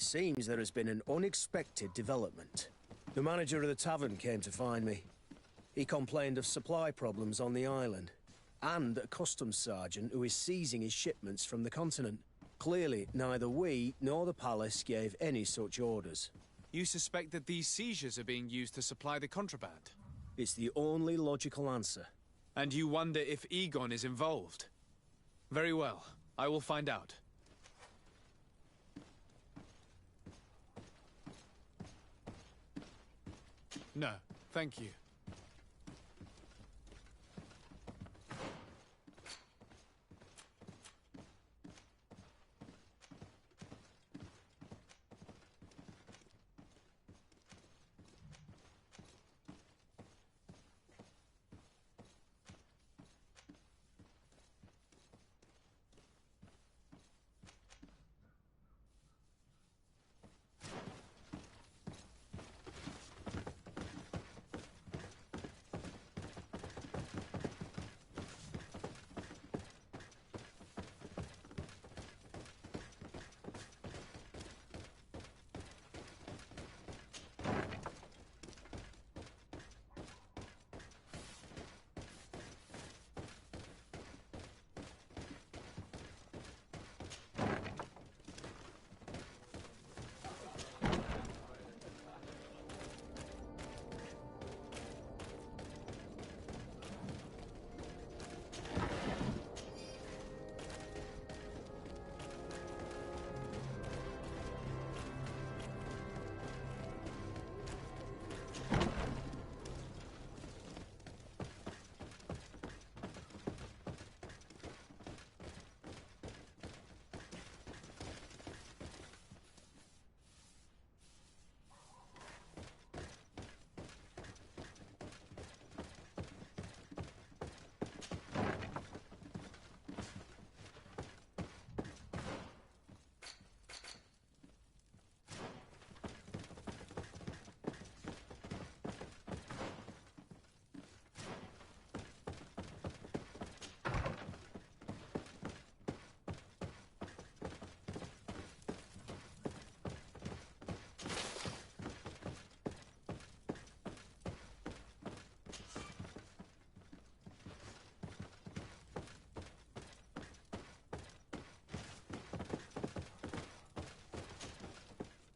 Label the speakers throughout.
Speaker 1: It seems there has been an unexpected development. The manager of the tavern came to find me. He complained of supply problems on the island, and a customs sergeant who is seizing his shipments from the continent. Clearly, neither we nor the palace gave any such orders.
Speaker 2: You suspect that these seizures are being used to supply the contraband?
Speaker 1: It's the only logical answer.
Speaker 2: And you wonder if Egon is involved? Very well, I will find out. No, thank you.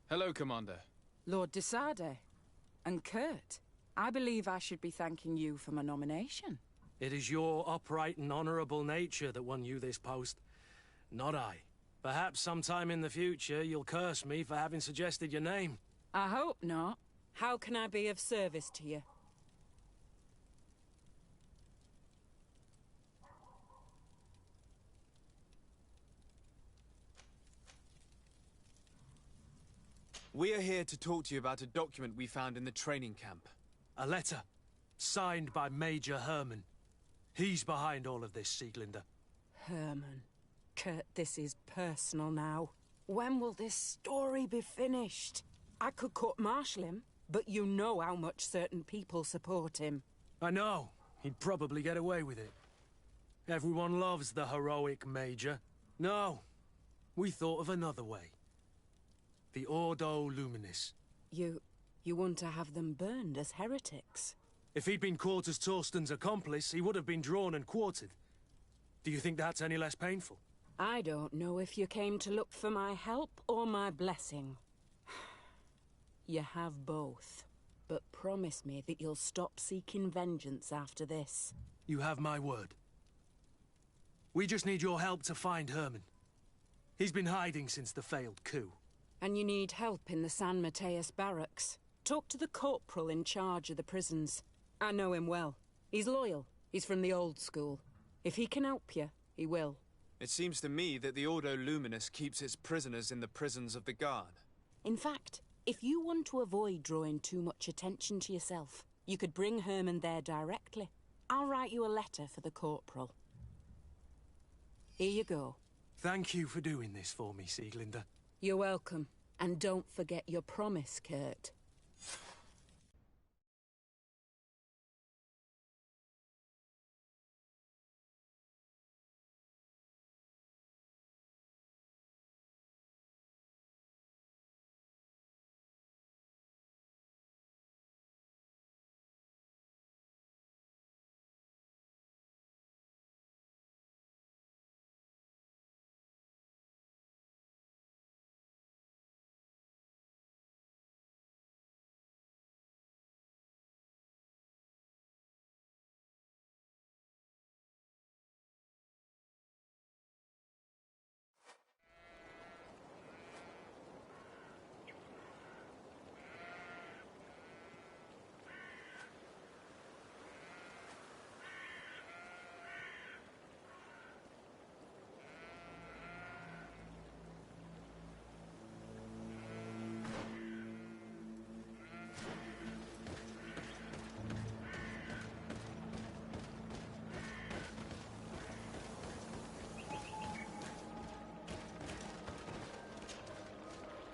Speaker 2: Hello, Commander.
Speaker 3: Lord de Sade. And Kurt, I believe I should be thanking you for my nomination.
Speaker 4: It is your upright and honourable nature that won you this post, not I. Perhaps sometime in the future you'll curse me for having suggested your name.
Speaker 3: I hope not. How can I be of service to you?
Speaker 2: We are here to talk to you about a document we found in the training camp.
Speaker 4: A letter, signed by Major Herman. He's behind all of this, Sieglinder.
Speaker 3: Herman. Kurt, this is personal now. When will this story be finished? I could court-martial him, but you know how much certain people support him.
Speaker 4: I know. He'd probably get away with it. Everyone loves the heroic Major. No, we thought of another way. The Ordo Luminis.
Speaker 3: You want to have them burned as heretics?
Speaker 4: If he'd been caught as Torsten's accomplice, he would have been drawn and quartered. Do you think that's any less painful?
Speaker 3: I don't know if you came to look for my help or my blessing. You have both. But promise me that you'll stop seeking vengeance after this.
Speaker 4: You have my word. We just need your help to find Herman. He's been hiding since the failed coup.
Speaker 3: And you need help in the San Mateus barracks. Talk to the corporal in charge of the prisons. I know him well. He's loyal. He's from the old school. If he can help you, he will.
Speaker 2: It seems to me that the Ordo Luminis keeps its prisoners in the prisons of the guard.
Speaker 3: In fact, if you want to avoid drawing too much attention to yourself, you could bring Herman there directly. I'll write you a letter for the corporal. Here you go.
Speaker 4: Thank you for doing this for me, Sieglinder.
Speaker 3: You're welcome. And don't forget your promise, Kurt.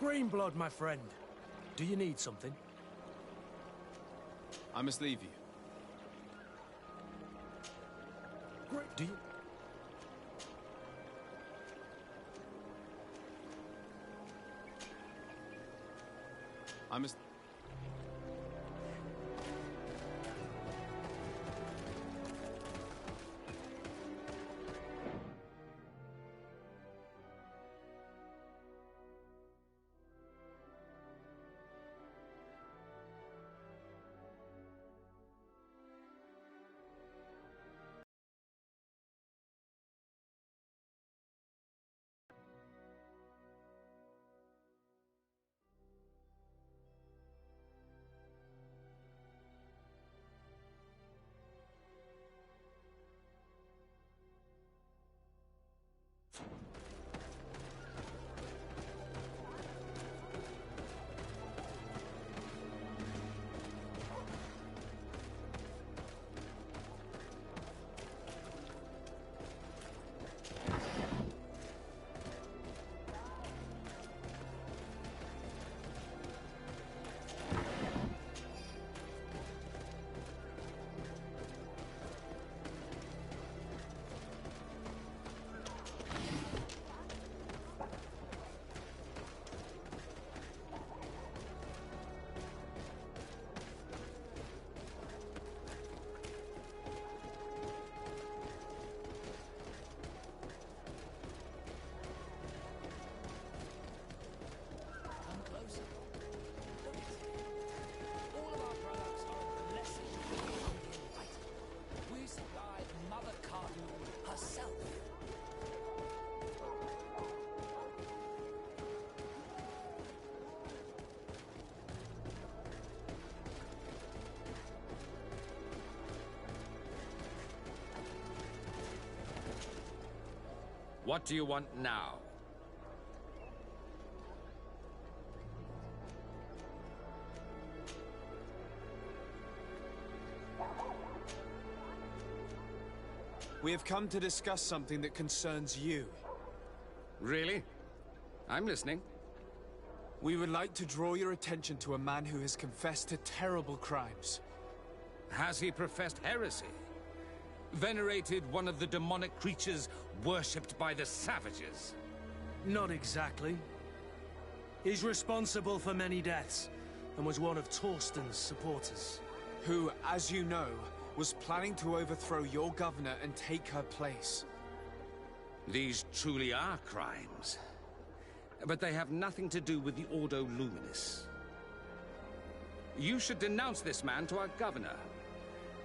Speaker 4: Greenblood, my friend. Do you need something?
Speaker 2: I must leave you.
Speaker 4: Great. Do you...
Speaker 2: I must...
Speaker 5: What do you want now?
Speaker 2: We have come to discuss something that concerns you.
Speaker 5: Really? I'm listening.
Speaker 2: We would like to draw your attention to a man who has confessed to terrible crimes.
Speaker 5: Has he professed heresy? Venerated one of the demonic creatures worshipped by the savages?
Speaker 4: Not exactly. He's responsible for many deaths, and was one of Torsten's supporters.
Speaker 2: Who, as you know, was planning to overthrow your governor and take her place.
Speaker 5: These truly are crimes. But they have nothing to do with the Ordo Luminis. You should denounce this man to our governor.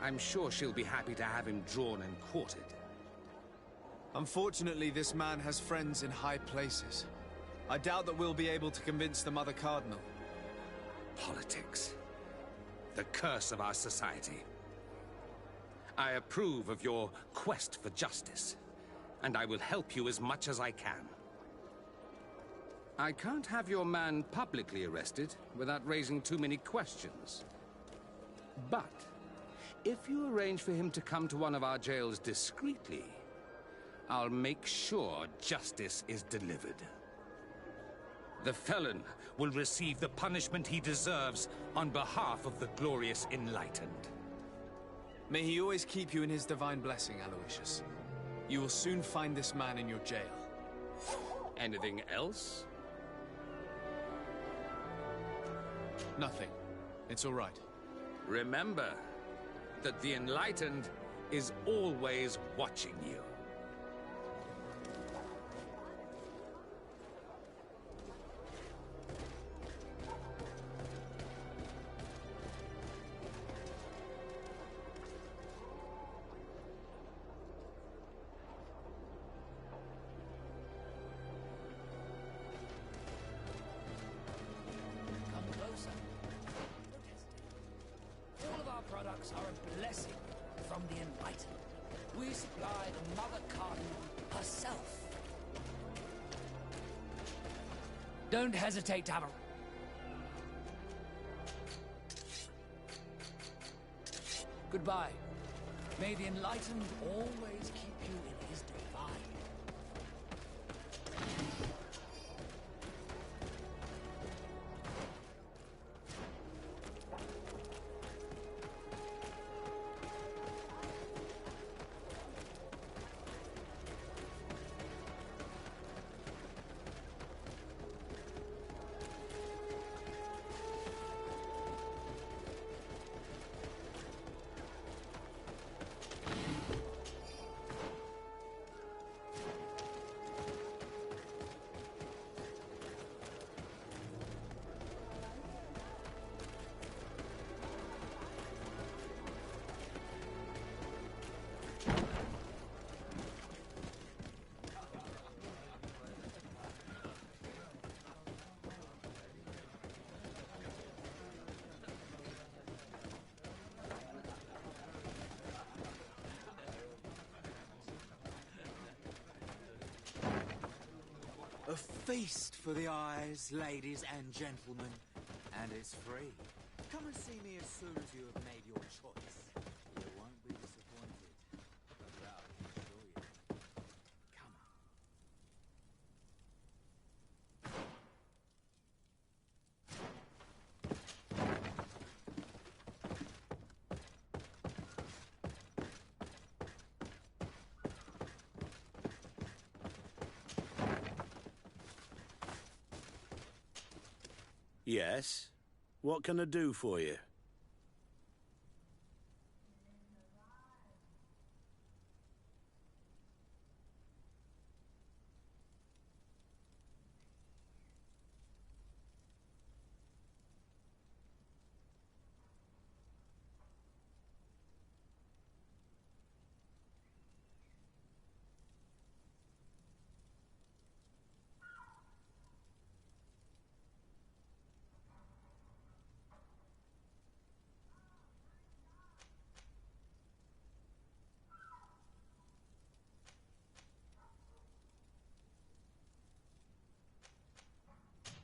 Speaker 5: I'm sure she'll be happy to have him drawn and quartered.
Speaker 2: Unfortunately, this man has friends in high places. I doubt that we'll be able to convince the Mother Cardinal.
Speaker 5: Politics. The curse of our society. I approve of your quest for justice, and I will help you as much as I can. I can't have your man publicly arrested without raising too many questions. But if you arrange for him to come to one of our jails discreetly, I'll make sure justice is delivered. The felon will receive the punishment he deserves on behalf of the glorious Enlightened.
Speaker 2: May he always keep you in his divine blessing, Aloysius. You will soon find this man in your jail.
Speaker 5: Anything else?
Speaker 2: Nothing. It's all right.
Speaker 5: Remember that the Enlightened is always watching you.
Speaker 6: Products are a blessing from the Enlightened. We supply the Mother Cardinal herself. Don't hesitate to have a... Goodbye. May the Enlightened always keep you in his divine.
Speaker 7: feast for the eyes, ladies and gentlemen, and it's free. Come and see me as soon as you have made your choice. You won't be disappointed. But that I can assure you. Come on.
Speaker 8: Yes? What can I do for you?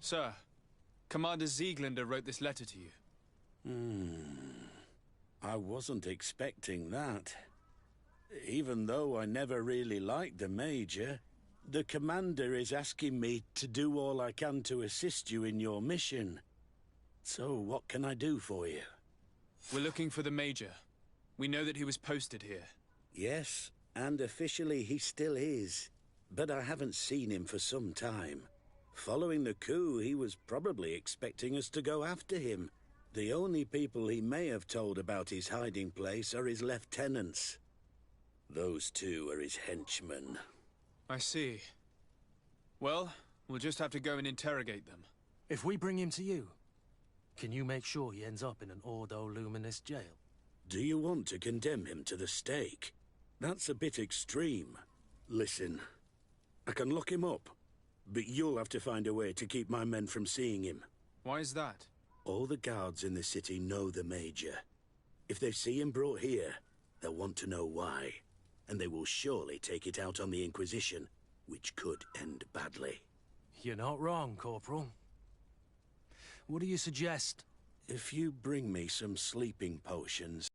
Speaker 2: Sir, Commander Zieglander wrote this letter to you.
Speaker 8: I wasn't expecting that. Even though I never really liked the Major, the Commander is asking me to do all I can to assist you in your mission. So what can I do for you?
Speaker 2: We're looking for the Major. We know that he was posted here.
Speaker 8: Yes, and officially he still is. But I haven't seen him for some time. Following the coup, he was probably expecting us to go after him. The only people he may have told about his hiding place are his lieutenants. Those two are his henchmen.
Speaker 2: I see. Well, we'll just have to go and interrogate them.
Speaker 4: If we bring him to you, can you make sure he ends up in an Ordo Luminous jail?
Speaker 8: Do you want to condemn him to the stake? That's a bit extreme. Listen, I can lock him up, but you'll have to find a way to keep my men from seeing him.
Speaker 2: Why is that?
Speaker 8: All the guards in the city know the Major. If they see him brought here, they'll want to know why. And they will surely take it out on the Inquisition, which could end badly.
Speaker 4: You're not wrong, Corporal. What do you suggest?
Speaker 8: If you bring me some sleeping potions,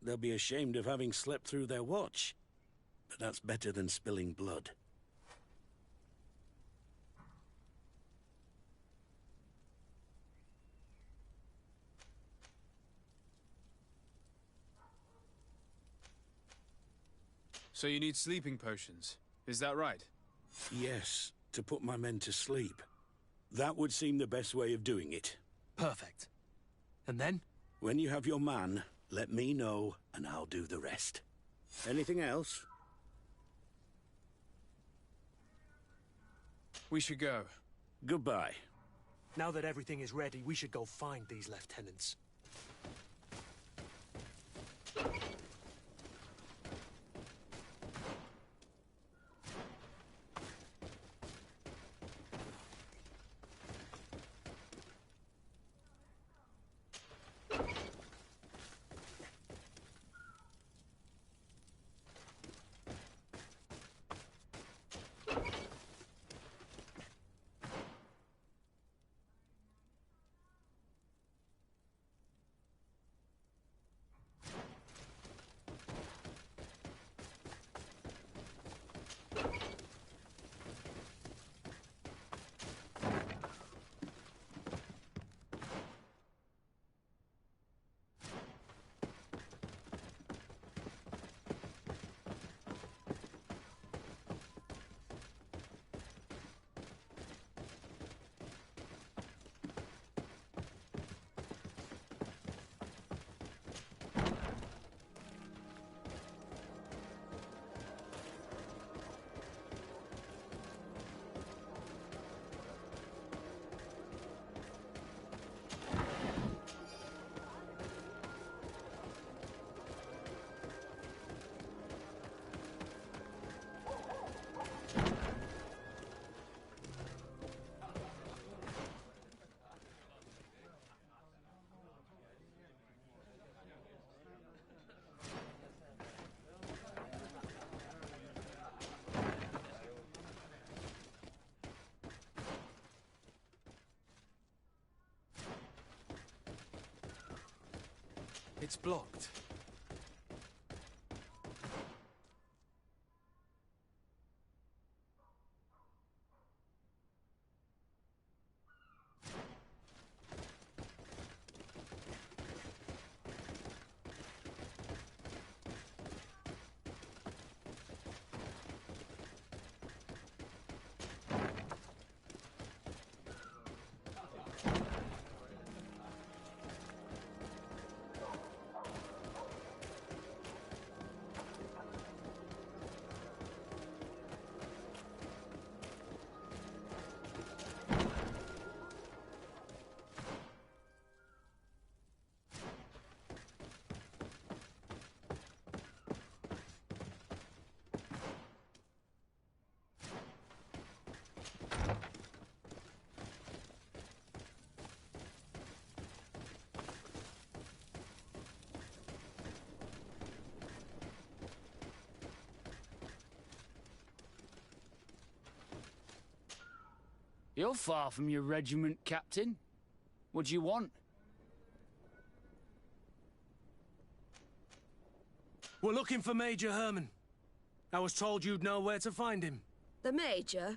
Speaker 8: they'll be ashamed of having slept through their watch. But that's better than spilling blood.
Speaker 2: So you need sleeping potions, is that right?
Speaker 8: Yes, to put my men to sleep. That would seem the best way of doing it.
Speaker 4: Perfect. And then?
Speaker 8: When you have your man, let me know, and I'll do the rest. Anything else?
Speaker 2: We should go.
Speaker 8: Goodbye.
Speaker 4: Now that everything is ready, we should go find these lieutenants.
Speaker 2: It's blocked.
Speaker 9: You're far from your regiment, Captain. What do you want?
Speaker 4: We're looking for Major Herman. I was told you'd know where to find him.
Speaker 10: The Major?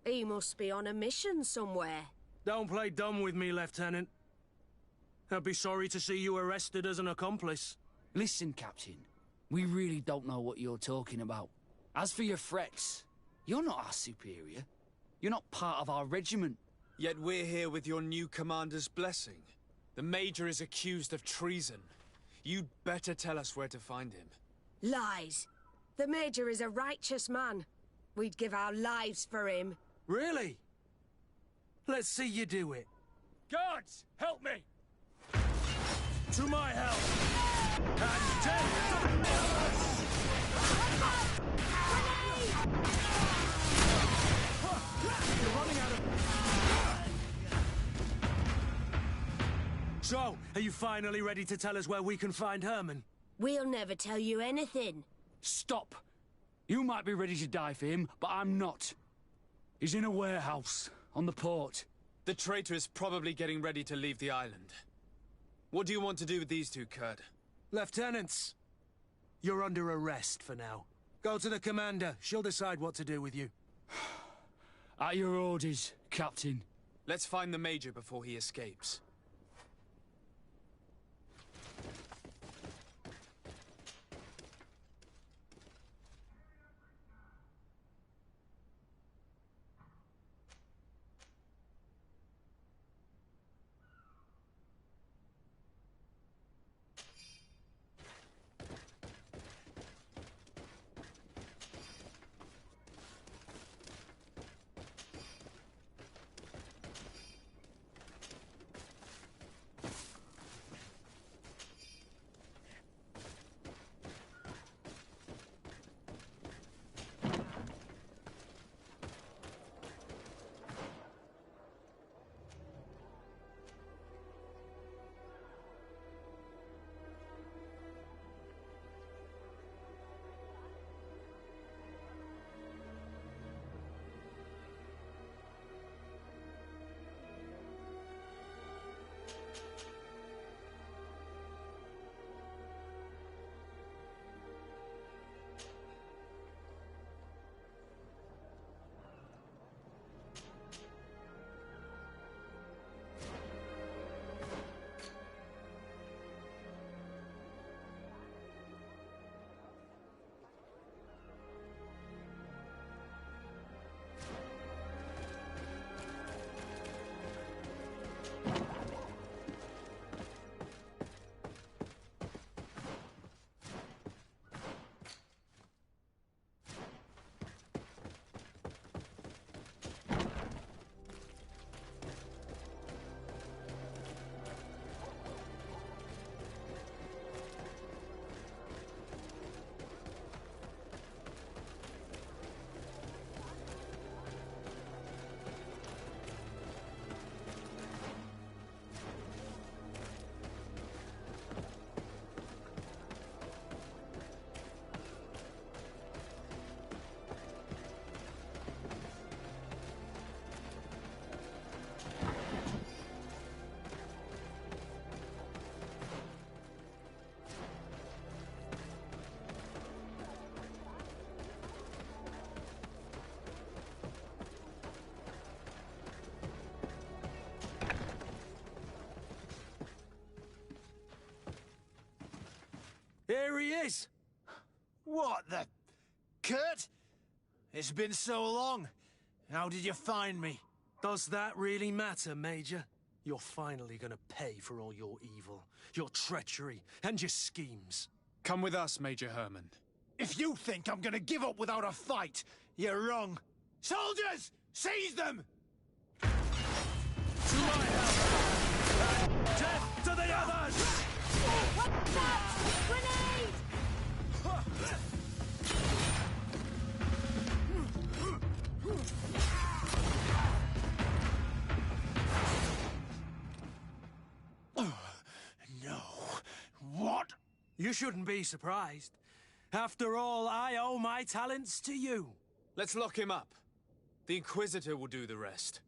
Speaker 10: He must be on a mission somewhere.
Speaker 4: Don't play dumb with me, Lieutenant. I'd be sorry to see you arrested as an accomplice.
Speaker 9: Listen, Captain. We really don't know what you're talking about. As for your threats, you're not our superior. You're not part of our regiment.
Speaker 2: Yet we're here with your new commander's blessing. The Major is accused of treason. You'd better tell us where to find him.
Speaker 10: Lies. The Major is a righteous man. We'd give our lives for him.
Speaker 4: Really? Let's see you do it.
Speaker 9: Guards, help me!
Speaker 4: To my help! And death! You're running out of... So, are you finally ready to tell us where we can find Herman?
Speaker 10: We'll never tell you anything.
Speaker 9: Stop! You might be ready to die for him, but I'm not. He's in a warehouse, on the port.
Speaker 2: The traitor is probably getting ready to leave the island. What do you want to do with these two, Kurd?
Speaker 4: Lieutenants, you're under arrest for now. Go to the commander. She'll decide what to do with you.
Speaker 9: At your orders, Captain.
Speaker 2: Let's find the Major before he escapes.
Speaker 4: Here he is!
Speaker 11: What the... Kurt? It's been so long. How did you find me?
Speaker 4: Does that really matter, Major? You're finally gonna pay for all your evil, your treachery, and your schemes.
Speaker 2: Come with us, Major Herman.
Speaker 11: If you think I'm gonna give up without a fight, you're wrong. Soldiers! Seize them!
Speaker 4: To my help! And death to the others!
Speaker 10: What's that? Grenade!
Speaker 11: No. What?
Speaker 4: You shouldn't be surprised. After all, I owe my talents to you.
Speaker 2: Let's lock him up. The Inquisitor will do the rest.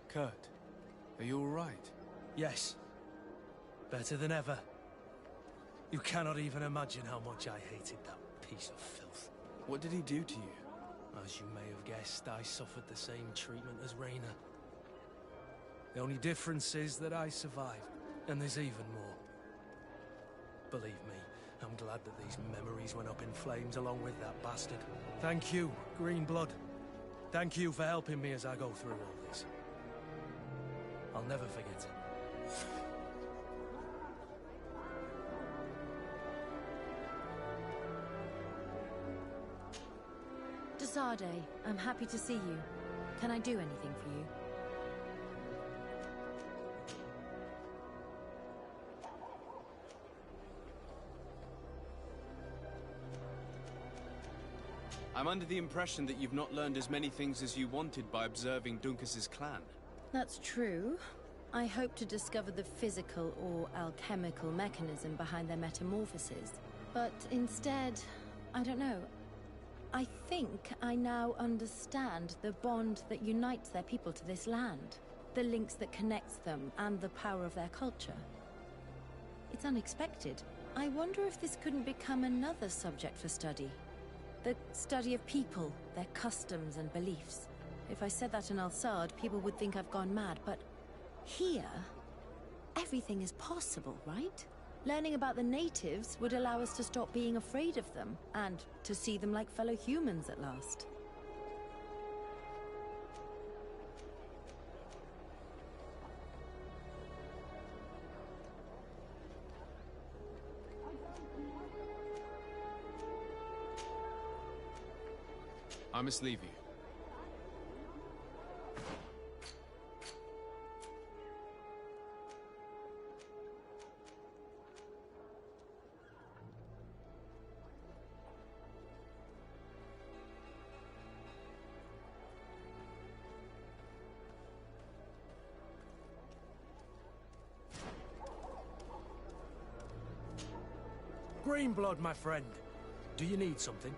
Speaker 2: Kurt, are you all right?
Speaker 4: Yes. Better than ever. You cannot even imagine how much I hated that piece of filth.
Speaker 2: What did he do to you?
Speaker 4: As you may have guessed, I suffered the same treatment as Raina. The only difference is that I survived, and there's even more. Believe me, I'm glad that these memories went up in flames along with that bastard. Thank you, Greenblood. Thank you for helping me as I go through all this. I'll never forget it.
Speaker 12: Desade, I'm happy to see you. Can I do anything for you?
Speaker 2: I'm under the impression that you've not learned as many things as you wanted by observing Duncas's clan.
Speaker 12: That's true. I hope to discover the physical or alchemical mechanism behind their metamorphoses. But instead, I don't know. I think I now understand the bond that unites their people to this land. The links that connects them and the power of their culture. It's unexpected. I wonder if this couldn't become another subject for study. The study of people, their customs and beliefs. If I said that in Al-Sad, people would think I've gone mad, but here, everything is possible, right? Learning about the natives would allow us to stop being afraid of them, and to see them like fellow humans at last.
Speaker 2: I must leave you.
Speaker 4: Greenblood, my friend. Do you need something?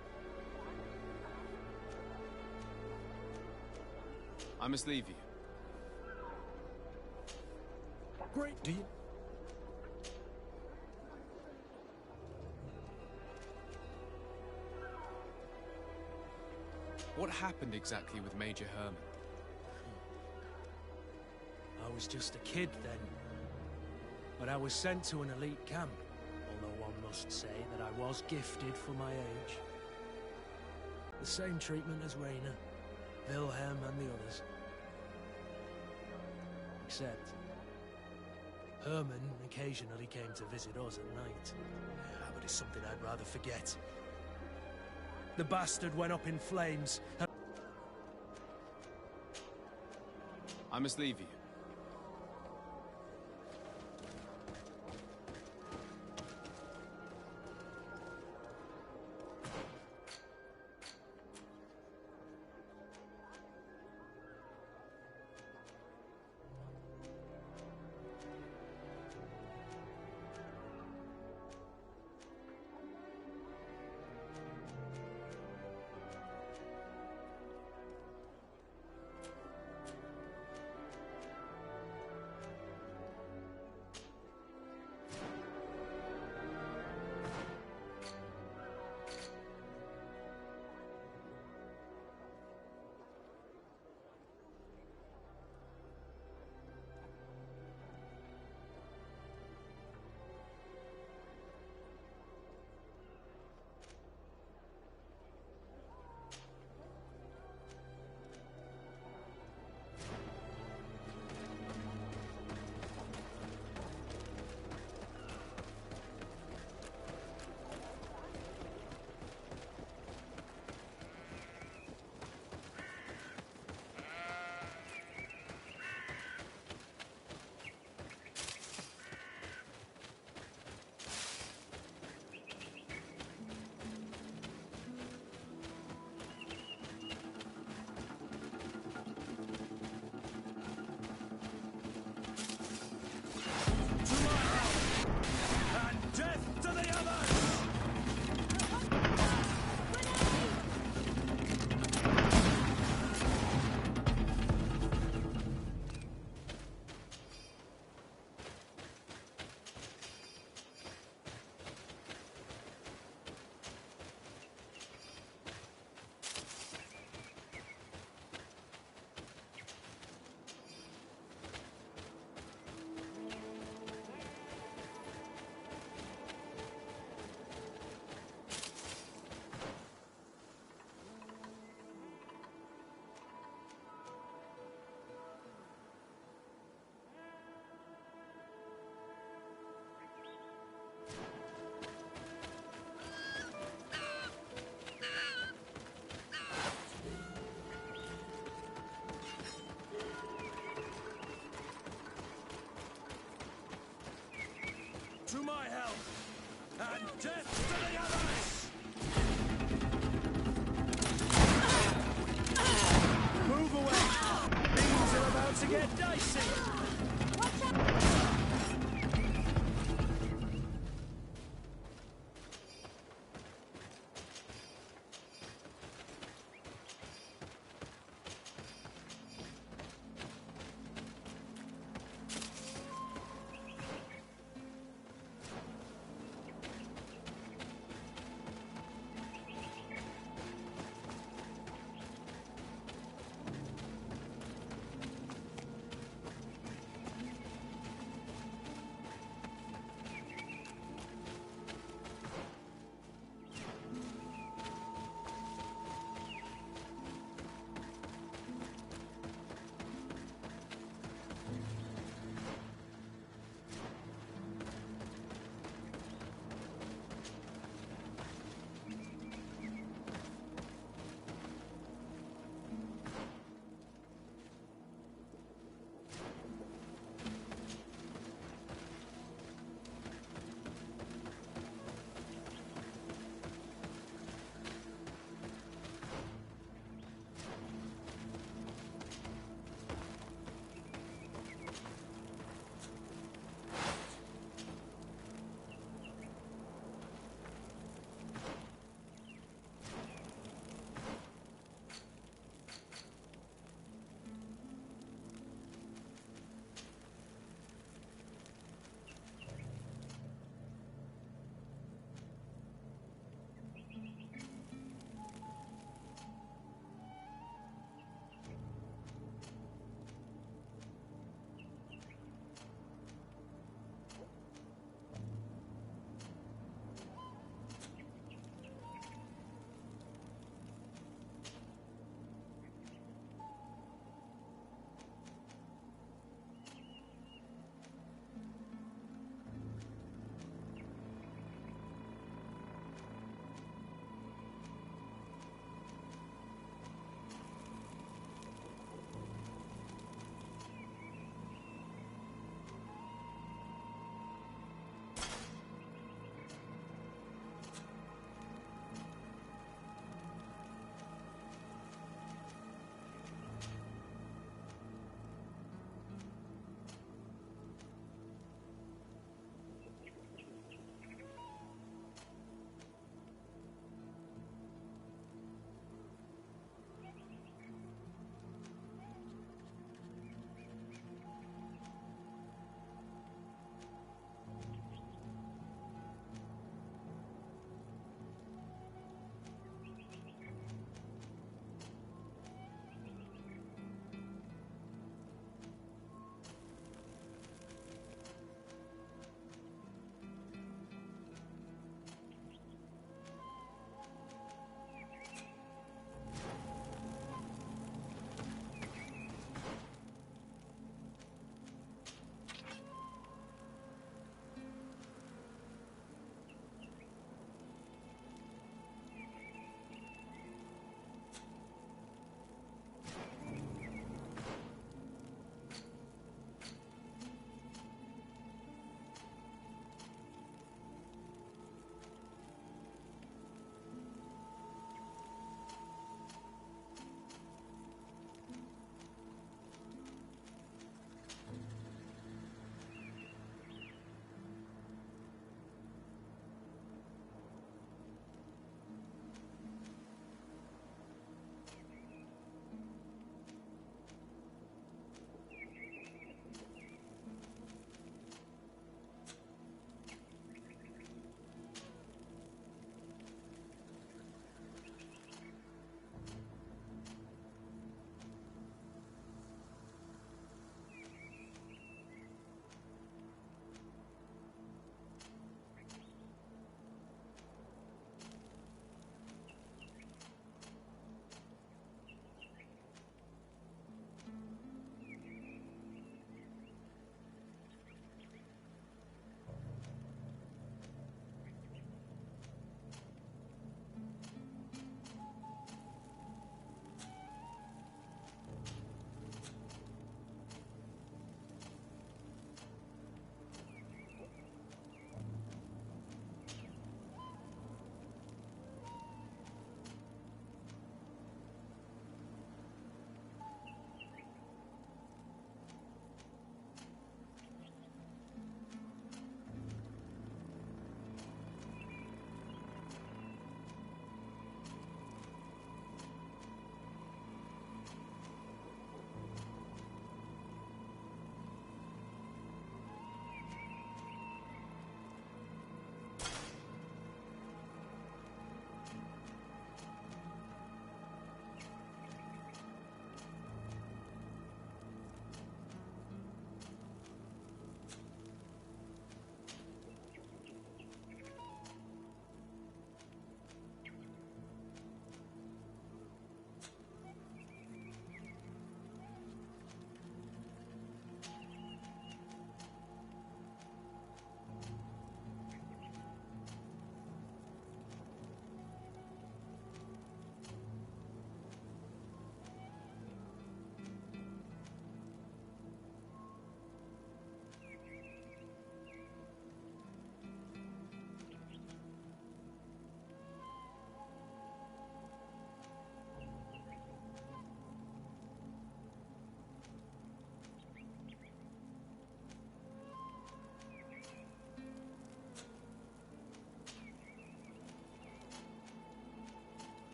Speaker 2: I must leave you.
Speaker 4: Great, do you?
Speaker 2: What happened exactly with Major Herman?
Speaker 4: I was just a kid then. But I was sent to an elite camp. Although one must say that I was gifted for my age. The same treatment as Raina, Wilhelm and the others. Except, Herman occasionally came to visit us at night. But it's something I'd rather forget. The bastard went up in flames.
Speaker 2: I must leave you.
Speaker 1: To my help! And death to the others! Move away! Things are about to get dicey!
Speaker 3: Watch out!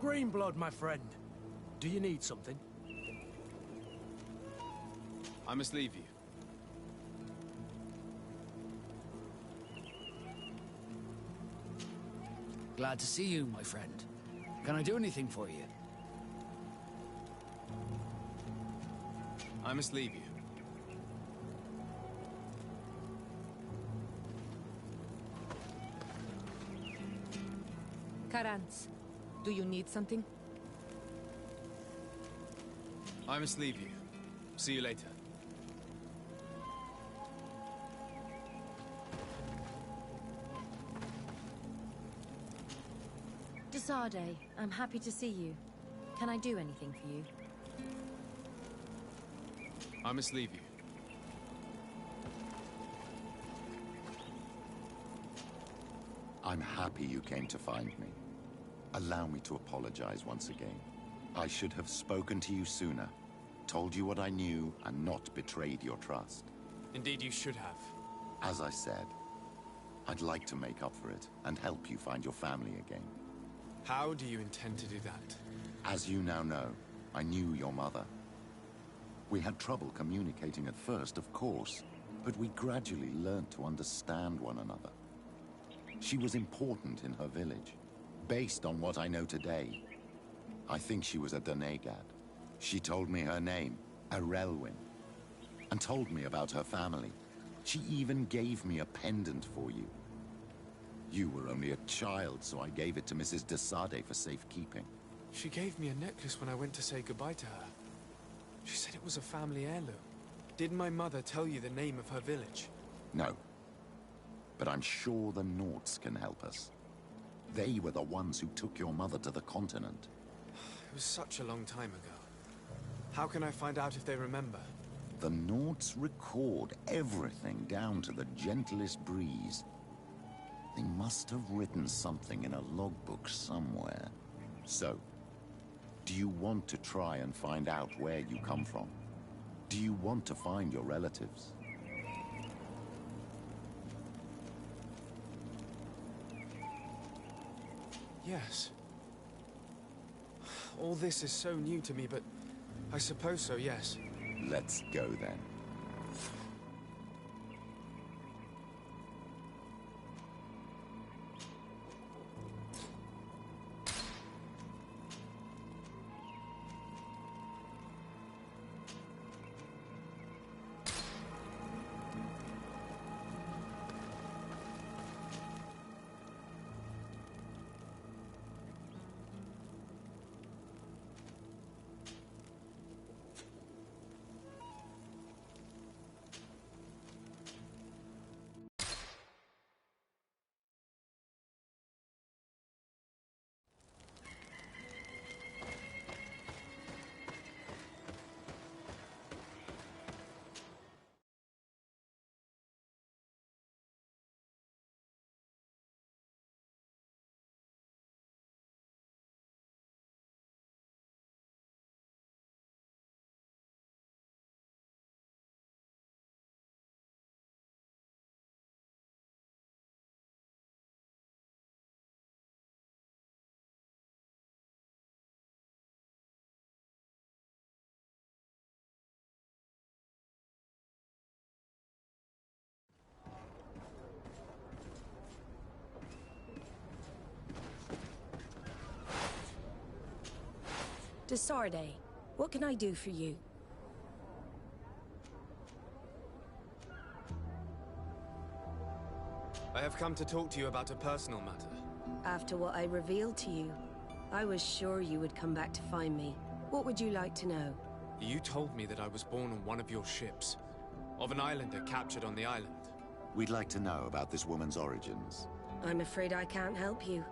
Speaker 4: Greenblood, my friend. Do you need something?
Speaker 2: I must leave you.
Speaker 9: Glad to see you, my friend. Can I do anything for you?
Speaker 2: I must leave you.
Speaker 13: Karans, do you need something?
Speaker 2: I must leave you. See you later.
Speaker 12: Desarde, I'm happy to see you. Can I do anything for you?
Speaker 2: I must leave you.
Speaker 14: I'm happy you came to find me. Allow me to apologize once again. I should have spoken to you sooner, told you what I knew, and not betrayed your trust.
Speaker 2: Indeed, you should have.
Speaker 14: As I said, I'd like to make up for it and help you find your family again.
Speaker 2: How do you intend to do that?
Speaker 14: As you now know, I knew your mother. We had trouble communicating at first, of course, but we gradually learned to understand one another. She was important in her village. Based on what I know today, I think she was a Donegad. She told me her name, Arelwyn, and told me about her family. She even gave me a pendant for you. You were only a child, so I gave it to Mrs. Desarde for safekeeping.
Speaker 2: She gave me a necklace when I went to say goodbye to her. She said it was a family heirloom. Did my mother tell you the name of her village?
Speaker 14: No. But I'm sure the Norts can help us. They were the ones who took your mother to the continent.
Speaker 2: It was such a long time ago. How can I find out if they remember?
Speaker 14: The Norts record everything down to the gentlest breeze. They must have written something in a logbook somewhere. So, do you want to try and find out where you come from? Do you want to find your relatives?
Speaker 2: Yes. All this is so new to me, but I suppose so, yes.
Speaker 14: Let's go then.
Speaker 10: Desarde, what can I do for you?
Speaker 2: I have come to talk to you about a personal matter.
Speaker 10: After what I revealed to you, I was sure you would come back to find me. What would you like to know?
Speaker 2: You told me that I was born on one of your ships, of an islander captured on the island.
Speaker 14: We'd like to know about this woman's origins.
Speaker 10: I'm afraid I can't help you.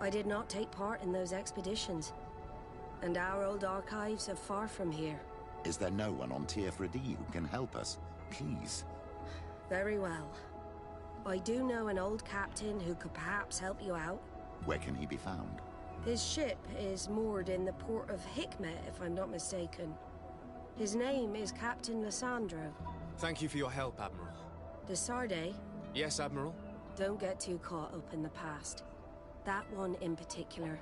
Speaker 10: I did not take part in those expeditions. And our old archives are far from here.
Speaker 14: Is there no one on Tier 3D who can help us? Please.
Speaker 10: Very well. I do know an old captain who could perhaps help you out.
Speaker 14: Where can he be found?
Speaker 10: His ship is moored in the port of Hikmet, if I'm not mistaken. His name is Captain Lissandro.
Speaker 2: Thank you for your help, Admiral.
Speaker 10: Desarde?
Speaker 2: Yes, Admiral?
Speaker 10: Don't get too caught up in the past. That one in particular.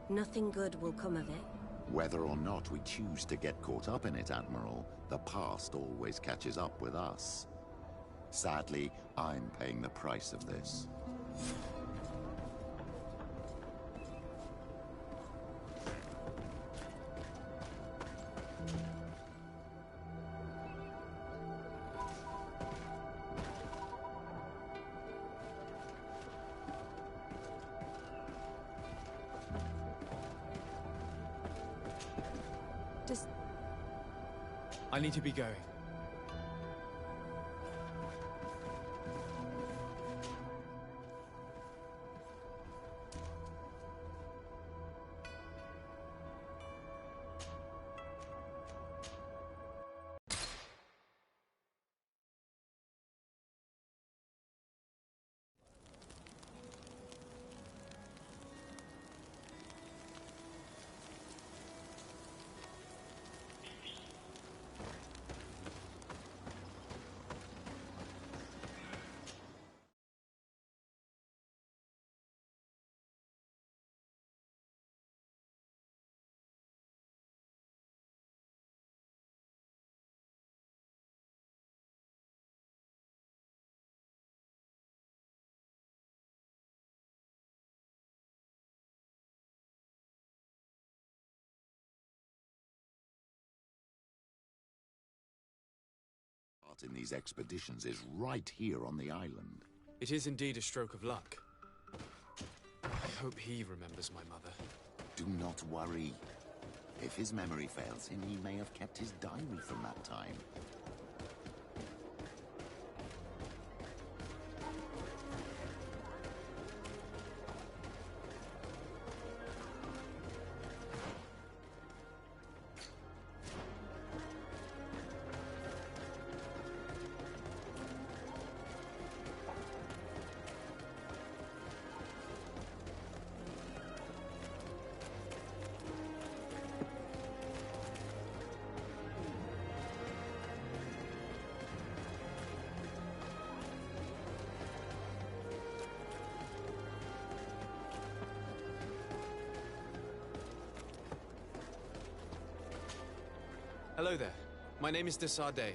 Speaker 10: Nothing good will come of it.
Speaker 14: Whether or not we choose to get caught up in it, Admiral, the past always catches up with us. Sadly, I'm paying the price of this.
Speaker 2: I need to be going.
Speaker 14: In these expeditions is right here on the island.
Speaker 2: It is indeed a stroke of luck. I hope he remembers my mother.
Speaker 14: Do not worry. If his memory fails him, he may have kept his diary from that time.
Speaker 2: Hello there. My name is de Sardet.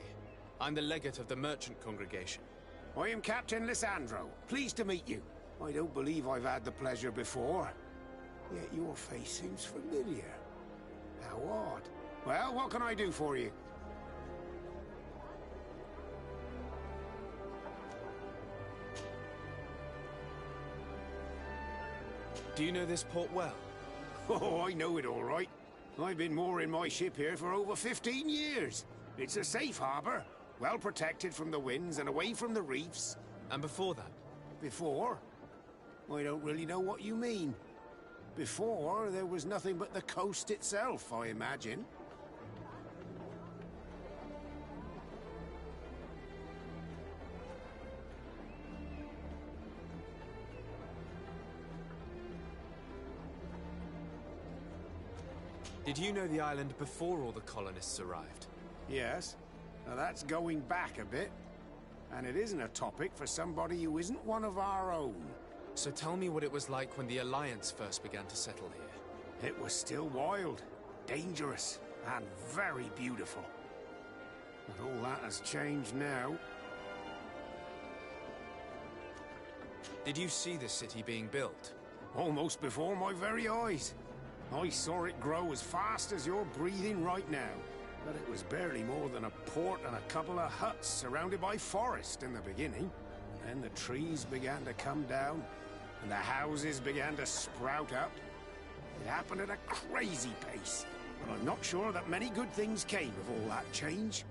Speaker 2: I'm the legate of the merchant congregation.
Speaker 15: I am Captain Lysandro. Pleased to meet you. I don't believe I've had the pleasure before. Yet your face seems familiar. How odd. Well, what can I do for you?
Speaker 2: Do you know this port well?
Speaker 15: Oh, I know it all right. I've been mooring my ship here for over 15 years. It's a safe harbor, well protected from the winds and away from the reefs.
Speaker 2: And before that?
Speaker 15: Before? I don't really know what you mean. Before, there was nothing but the coast itself, I imagine.
Speaker 2: Did you know the island before all the colonists arrived?
Speaker 15: Yes. Now that's going back a bit. And it isn't a topic for somebody who isn't one of our own.
Speaker 2: So tell me what it was like when the Alliance first began to settle here.
Speaker 15: It was still wild, dangerous, and very beautiful. But all that has changed now.
Speaker 2: Did you see the city being built?
Speaker 15: Almost before my very eyes. I saw it grow as fast as you're breathing right now. But it was barely more than a port and a couple of huts surrounded by forest in the beginning. Then the trees began to come down, and the houses began to sprout up. It happened at a crazy pace, but I'm not sure that many good things came of all that change.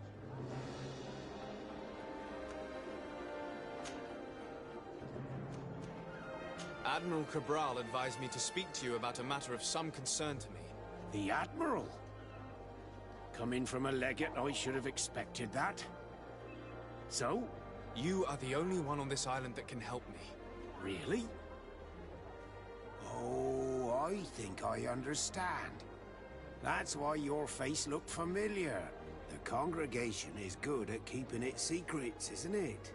Speaker 2: Admiral Cabral advised me to speak to you about a matter of some concern to me.
Speaker 15: The Admiral? Coming from a legate, I should have expected that. So?
Speaker 2: You are the only one on this island that can help me.
Speaker 15: Really? Oh, I think I understand. That's why your face looked familiar. The congregation is good at keeping its secrets, isn't it?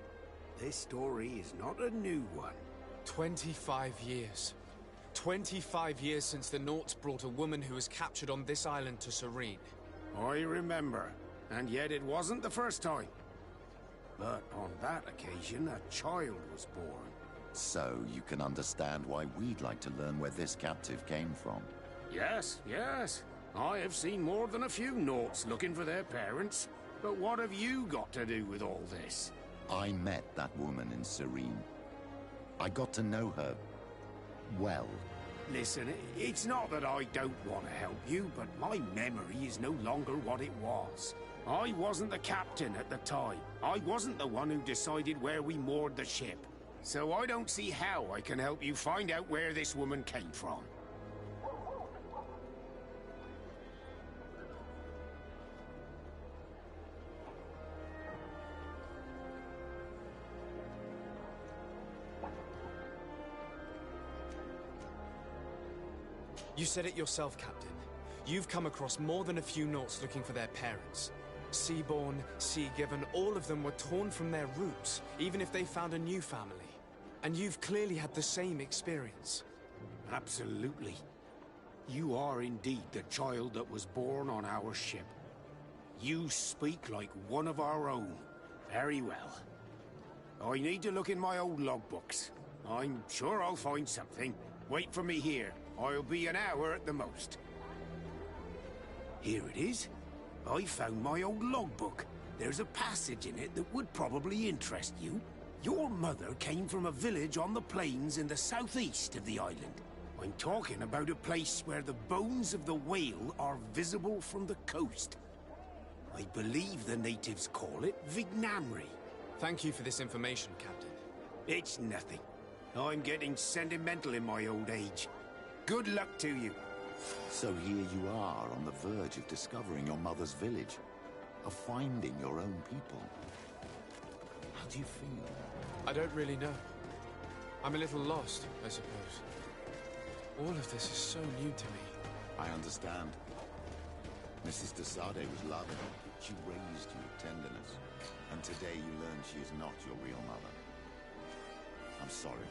Speaker 15: This story is not a new one.
Speaker 2: 25 years. 25 years since the Nauts brought a woman who was captured on this island to Serene.
Speaker 15: I remember. And yet it wasn't the first time. But on that occasion, a child was born.
Speaker 14: So you can understand why we'd like to learn where this captive came from.
Speaker 15: Yes, yes. I have seen more than a few Nauts looking for their parents. But what have you got to do with all this?
Speaker 14: I met that woman in Serene. I got to know her... well.
Speaker 15: Listen, it's not that I don't want to help you, but my memory is no longer what it was. I wasn't the captain at the time. I wasn't the one who decided where we moored the ship. So I don't see how I can help you find out where this woman came from.
Speaker 2: You said it yourself, Captain. You've come across more than a few Nauts looking for their parents. Seaborn, Sea-given, all of them were torn from their roots, even if they found a new family. And you've clearly had the same experience.
Speaker 15: Absolutely. You are indeed the child that was born on our ship. You speak like one of our own. Very well. I need to look in my old logbooks. I'm sure I'll find something. Wait for me here. I'll be an hour at the most. Here it is. I found my old logbook. There's a passage in it that would probably interest you. Your mother came from a village on the plains in the southeast of the island. I'm talking about a place where the bones of the whale are visible from the coast. I believe the natives call it Vignamri.
Speaker 2: Thank you for this information, Captain.
Speaker 15: It's nothing. I'm getting sentimental in my old age. Good luck to you.
Speaker 14: So here you are on the verge of discovering your mother's village, of finding your own people. How do you feel?
Speaker 2: I don't really know. I'm a little lost, I suppose. All of this is so new to me.
Speaker 14: I understand. Mrs. de Sade was loving. She raised you with tenderness. And today you learn she is not your real mother. I'm sorry.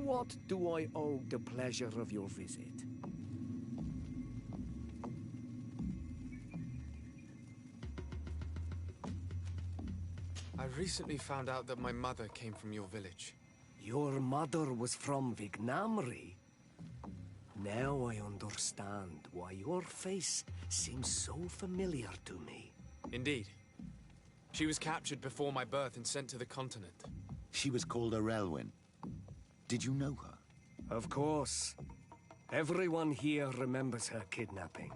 Speaker 16: what do I owe the pleasure of your visit?
Speaker 2: I recently found out that my mother came from your village.
Speaker 16: Your mother was from Vignamri? Now I understand why your face seems so familiar to me.
Speaker 2: Indeed. She was captured before my birth and sent to the continent.
Speaker 14: She was called Arelwyn. Did you know her?
Speaker 16: Of course. Everyone here remembers her kidnapping.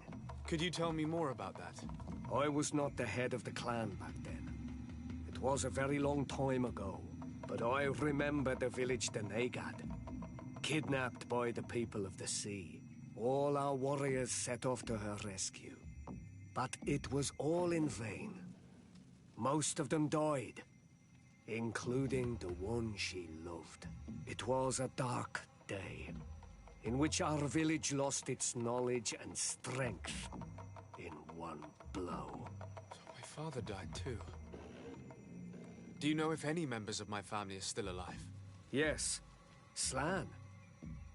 Speaker 2: Could you tell me more about that?
Speaker 16: I was not the head of the clan back then. It was a very long time ago, but I remember the village Denegad. Kidnapped by the people of the sea. All our warriors set off to her rescue. But it was all in vain. Most of them died, including the one she loved. It was a dark day, in which our village lost its knowledge and strength in one blow.
Speaker 2: So my father died too. Do you know if any members of my family are still alive?
Speaker 16: Yes. Slan,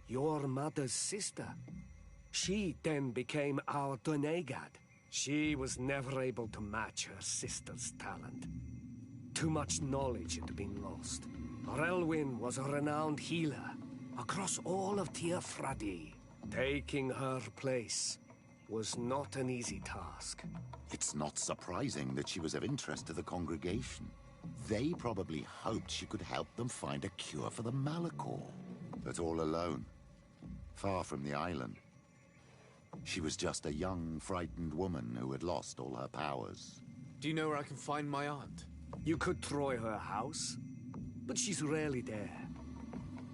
Speaker 16: your mother's sister. She then became our Donegad. She was never able to match her sister's talent. Too much knowledge had been lost. Relwyn was a renowned healer across all of Tiafradi. Taking her place was not an easy task.
Speaker 14: It's not surprising that she was of interest to the congregation. They probably hoped she could help them find a cure for the Malachor. But all alone, far from the island. She was just a young, frightened woman who had lost all her powers.
Speaker 2: Do you know where I can find my aunt?
Speaker 16: You could try her house, but she's rarely there.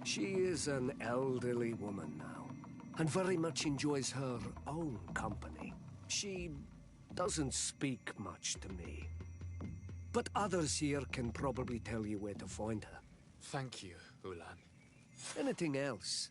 Speaker 16: She is an elderly woman now, and very much enjoys her own company. She doesn't speak much to me, but others here can probably tell you where to find her.
Speaker 2: Thank you, Ulan.
Speaker 16: Anything else?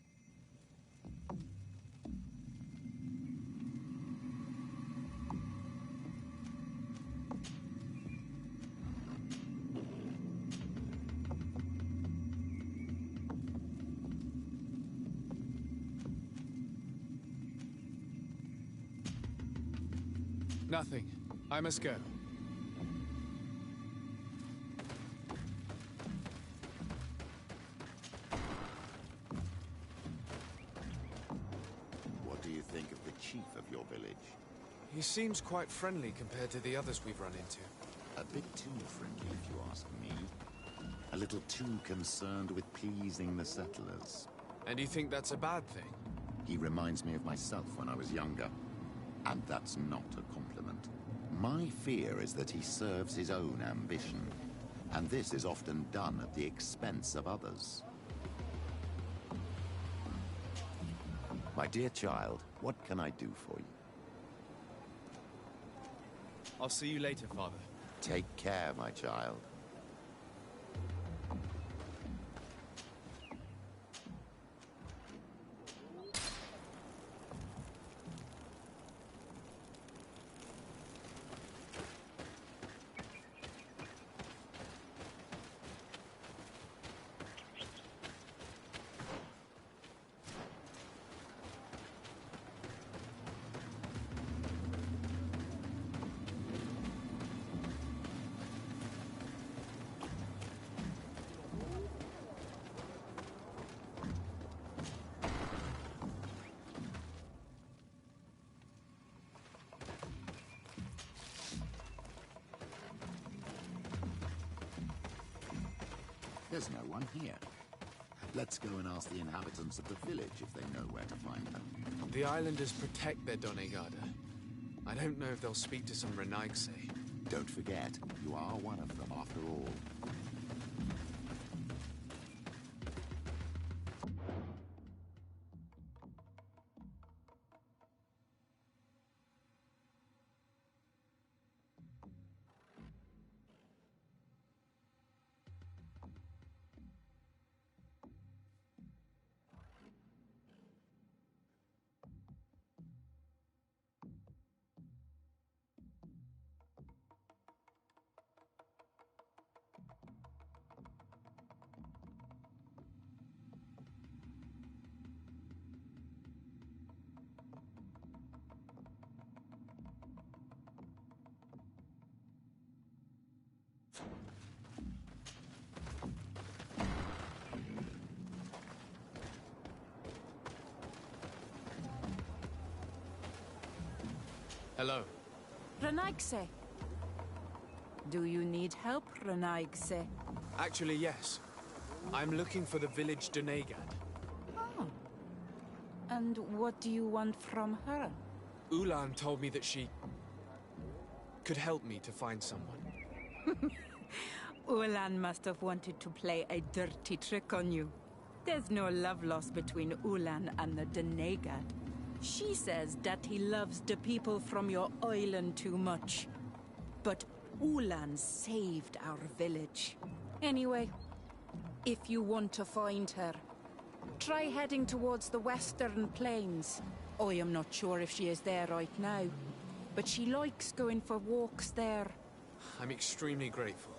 Speaker 2: Nothing. I must go.
Speaker 14: What do you think of the chief of your village?
Speaker 2: He seems quite friendly compared to the others we've run into.
Speaker 14: A bit too friendly, if you ask me. A little too concerned with pleasing the settlers.
Speaker 2: And you think that's a bad thing?
Speaker 14: He reminds me of myself when I was younger. And that's not a compliment. My fear is that he serves his own ambition. And this is often done at the expense of others. My dear child, what can I do for you?
Speaker 2: I'll see you later, Father.
Speaker 14: Take care, my child. There's no one here. Let's go and ask the inhabitants of the village if they know where to find her.
Speaker 2: The islanders protect their Donegada. I don't know if they'll speak to some Renaigse.
Speaker 14: Don't forget, you are one of them after all.
Speaker 2: Hello.
Speaker 3: Renaigse. Do you need help, Renaigse?
Speaker 2: Actually, yes. I'm looking for the village Donegad.
Speaker 3: Oh. And what do you want from her?
Speaker 2: Ulan told me that she could help me to find someone.
Speaker 3: Ulan must have wanted to play a dirty trick on you. There's no love lost between Ulan and the Donegad. She says that he loves the people from your island too much. But Ulan saved our village. Anyway, if you want to find her, try heading towards the western plains. I am not sure if she is there right now, but she likes going for walks there.
Speaker 2: I'm extremely grateful.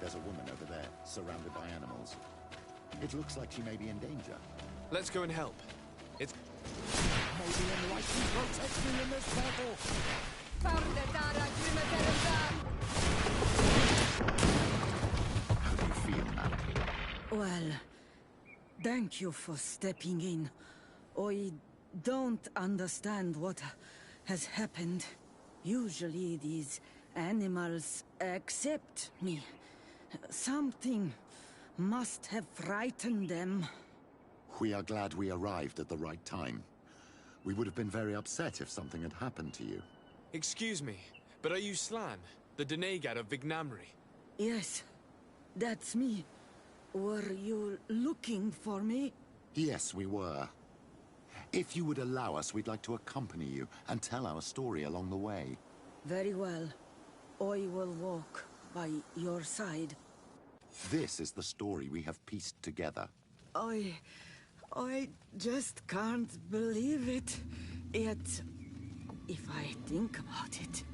Speaker 14: There's a woman over there, surrounded by animals. It looks like she may be in danger.
Speaker 2: Let's go and help. It's...
Speaker 9: May the enlightened protect me in this battle!
Speaker 14: How do you feel, ma'am?
Speaker 17: Well, thank you for stepping in. I don't understand what has happened. Usually these animals accept me. Something must have frightened them.
Speaker 14: We are glad we arrived at the right time. We would have been very upset if something had happened to you.
Speaker 2: Excuse me, but are you Slan, the Donegad of Vignamri?
Speaker 17: Yes, that's me. Were you looking for me?
Speaker 14: Yes, we were. If you would allow us, we'd like to accompany you and tell our story along the way.
Speaker 17: Very well. I will walk by your side.
Speaker 14: This is the story we have pieced together.
Speaker 17: I just can't believe it. Yet, if I think about it,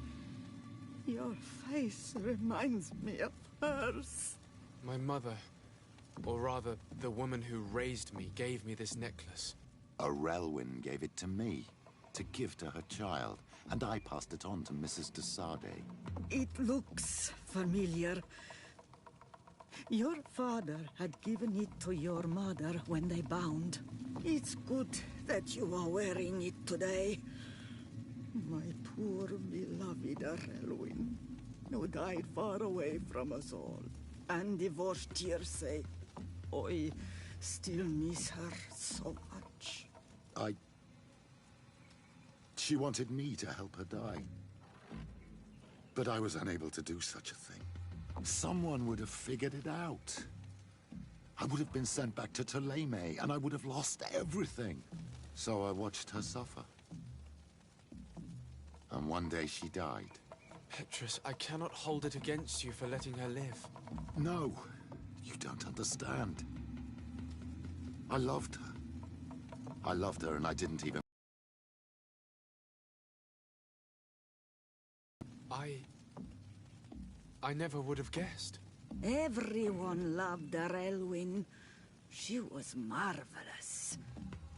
Speaker 17: your face reminds me of hers.
Speaker 2: My mother, or rather, the woman who raised me, gave me this necklace.
Speaker 14: A Relwyn gave it to me, to give to her child, and I passed it on to Mrs. de Sade.
Speaker 17: It looks familiar. Your father had given it to your mother when they bound. It's good that you are wearing it today. My poor beloved Relwyn, who died far away from us all, and divorced Tirce. I still miss her so much.
Speaker 14: She wanted me to help her die. But I was unable to do such a thing. Someone would have figured it out. I would have been sent back to Ptolemy, and I would have lost everything. So I watched her suffer. And one day she died.
Speaker 2: Petrus, I cannot hold it against you for letting her live.
Speaker 14: No, you don't understand. I loved her. I loved her and I didn't even...
Speaker 2: I never would have guessed.
Speaker 17: Everyone loved her, Elwyn. She was marvelous.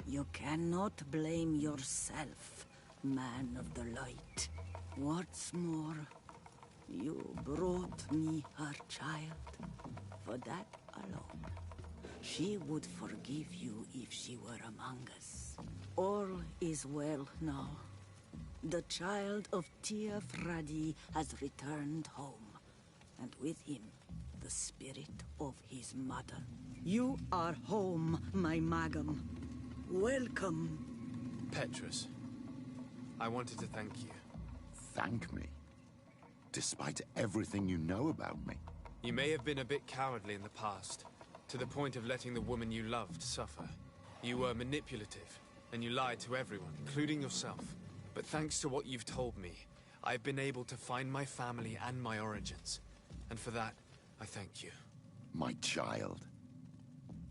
Speaker 17: You cannot blame yourself, man of the light. What's more, you brought me her child. For that alone, she would forgive you if she were among us. All is well now. The child of Tia Fradi has returned home, and with him, the spirit of his mother. You are home, my Magum. Welcome.
Speaker 2: Petrus, I wanted to thank you.
Speaker 14: Thank me? Despite everything you know about me?
Speaker 2: You may have been a bit cowardly in the past, to the point of letting the woman you loved suffer. You were manipulative, and you lied to everyone, including yourself. But thanks to what you've told me, I've been able to find my family and my origins. And for that, I thank you.
Speaker 14: My child.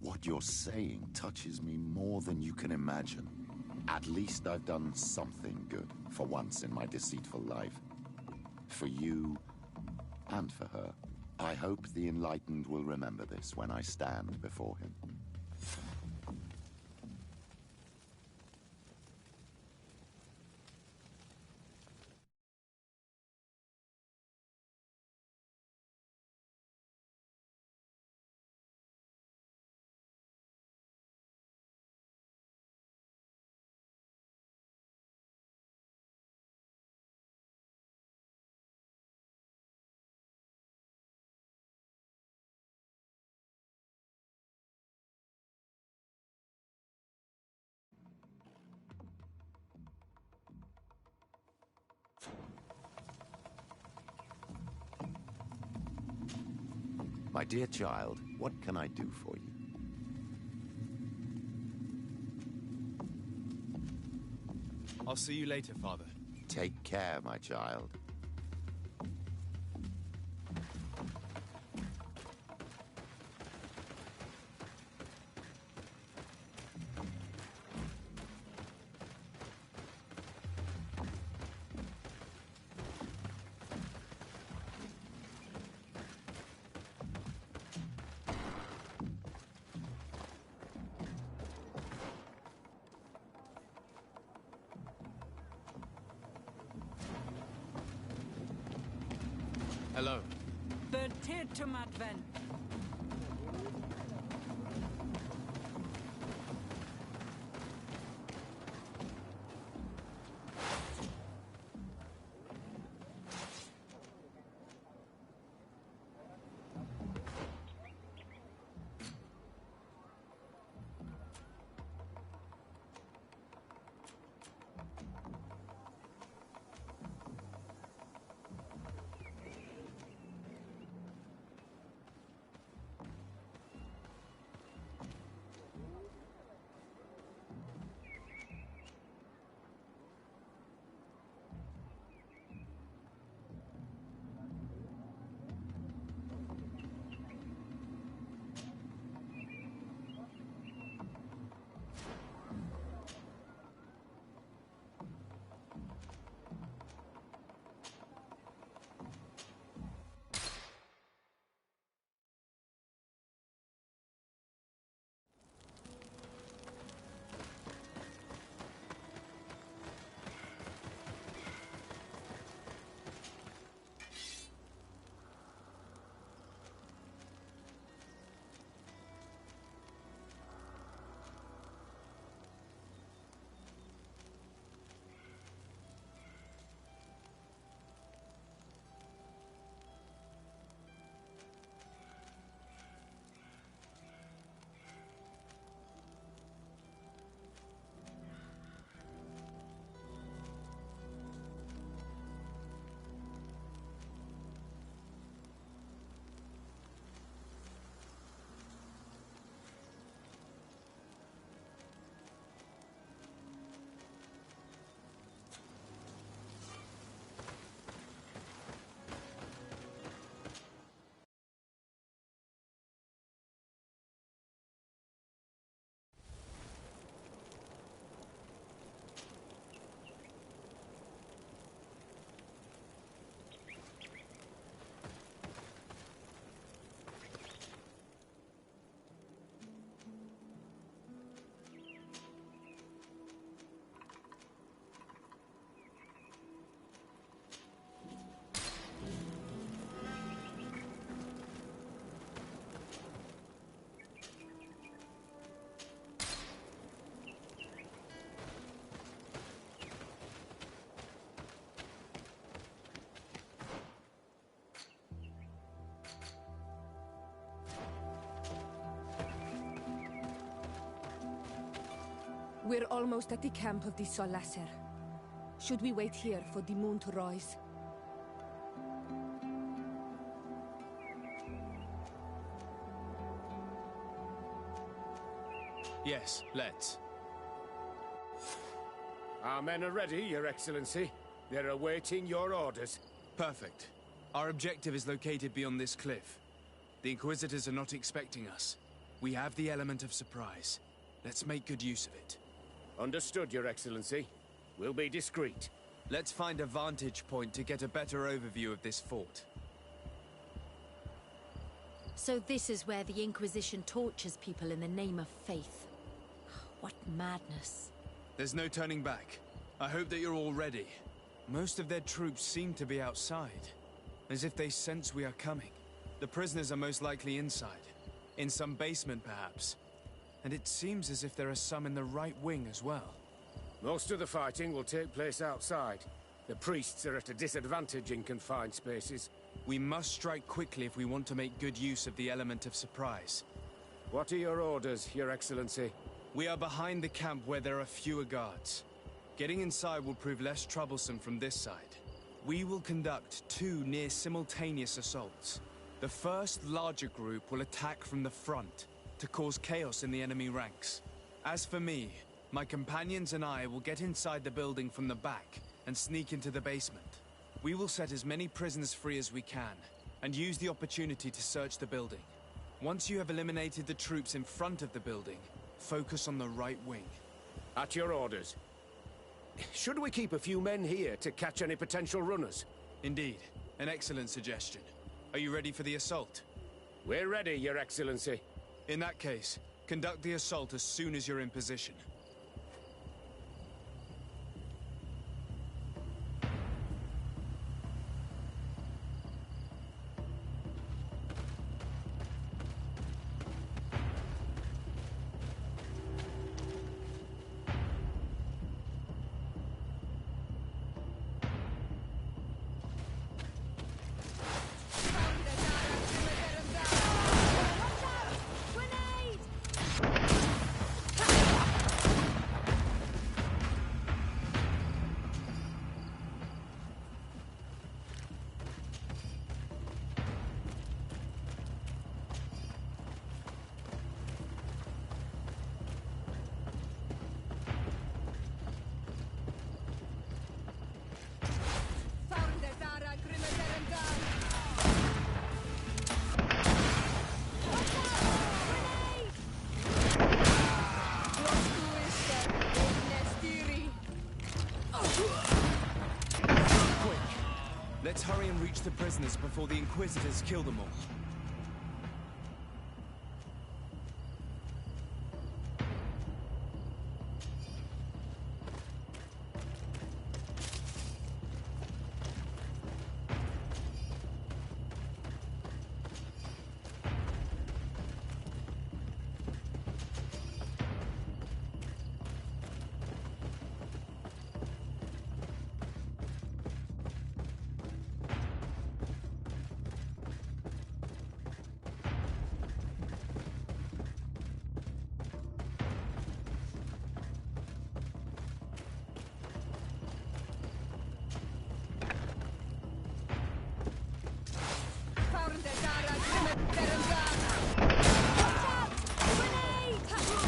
Speaker 14: What you're saying touches me more than you can imagine. At least I've done something good for once in my deceitful life. For you, and for her. I hope the Enlightened will remember this when I stand before him. My dear child, what can I do for you?
Speaker 2: I'll see you later, Father.
Speaker 14: Take care, my child.
Speaker 2: Hello.
Speaker 3: Bertir to Madven.
Speaker 13: We're almost at the camp of the Solasser. Should we wait here for the moon to rise?
Speaker 2: Yes, let's.
Speaker 15: Our men are ready, Your Excellency. They're awaiting your orders.
Speaker 2: Perfect. Our objective is located beyond this cliff. The Inquisitors are not expecting us. We have the element of surprise. Let's make good use of it.
Speaker 15: Understood, Your Excellency. We'll be discreet.
Speaker 2: Let's find a vantage point to get a better overview of this fort.
Speaker 12: So this is where the Inquisition tortures people in the name of faith. What madness.
Speaker 2: There's no turning back. I hope that you're all ready. Most of their troops seem to be outside, as if they sense we are coming. The prisoners are most likely inside, in some basement perhaps. And it seems as if there are some in the right wing as well.
Speaker 15: Most of the fighting will take place outside. The priests are at a disadvantage in confined spaces.
Speaker 2: We must strike quickly if we want to make good use of the element of surprise.
Speaker 15: What are your orders, Your Excellency?
Speaker 2: We are behind the camp where there are fewer guards. Getting inside will prove less troublesome from this side. We will conduct 2 near-simultaneous assaults. The first larger group will attack from the front to cause chaos in the enemy ranks. As for me, my companions and I will get inside the building from the back and sneak into the basement. We will set as many prisoners free as we can and use the opportunity to search the building. Once you have eliminated the troops in front of the building, focus on the right wing.
Speaker 15: At your orders. Should we keep a few men here to catch any potential runners?
Speaker 2: Indeed. An excellent suggestion. Are you ready for the assault?
Speaker 15: We're ready, Your Excellency.
Speaker 2: In that case, conduct the assault as soon as you're in position. Let's hurry and reach the prisoners before the Inquisitors kill them all.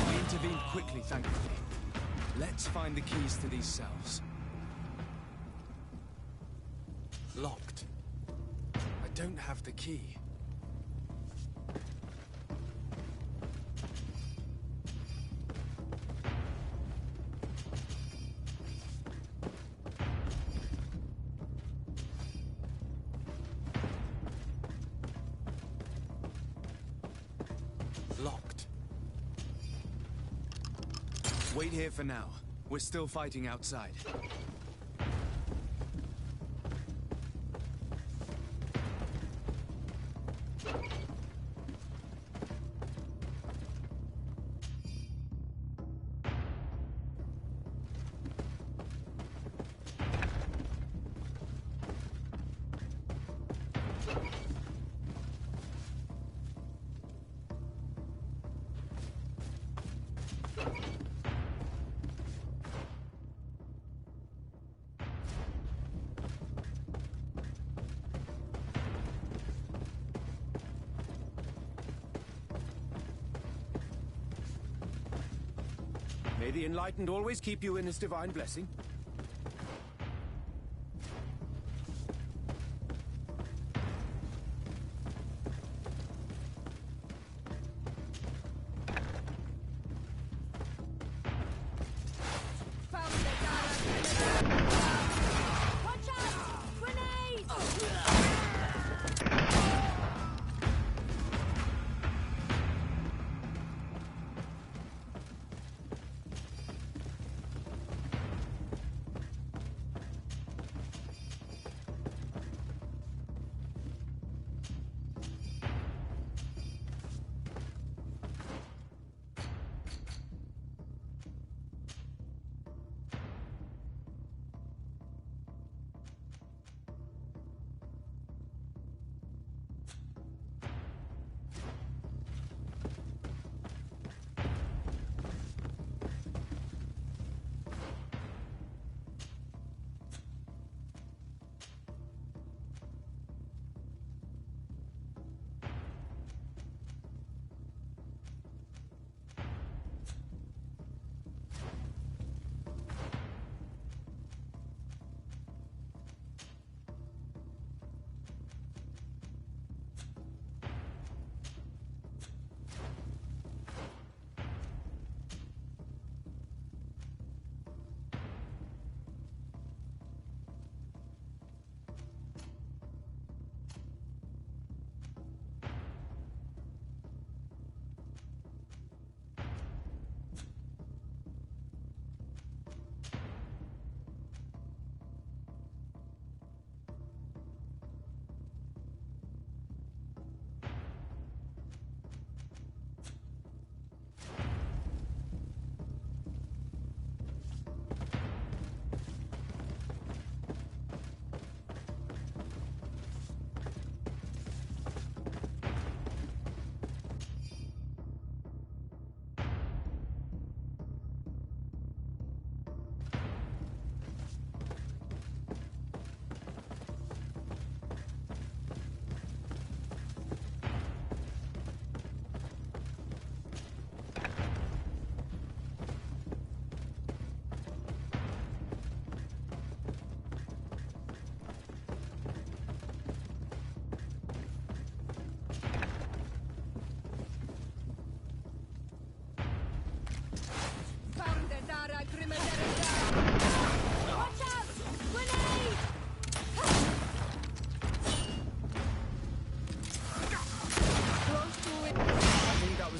Speaker 2: We intervened quickly, thankfully. Let's find the keys to these cells. Locked. I don't have the key. Locked. Wait here for now. We're still fighting outside.
Speaker 15: May the Enlightened always keep you in his divine blessing.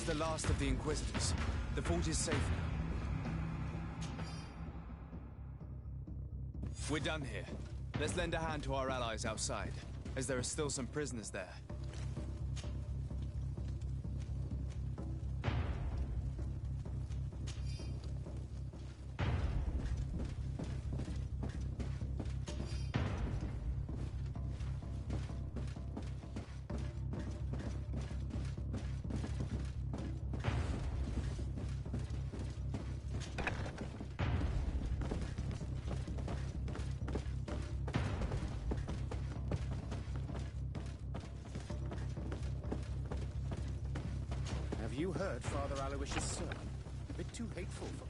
Speaker 2: The last of the Inquisitors. The fort is safe now. We're done here. Let's lend a hand to our allies outside, as there are still some prisoners there.
Speaker 15: Have you heard Father Aloysius' sermon? A bit too hateful for...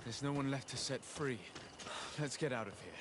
Speaker 2: There's no one left to set free. Let's get out of here.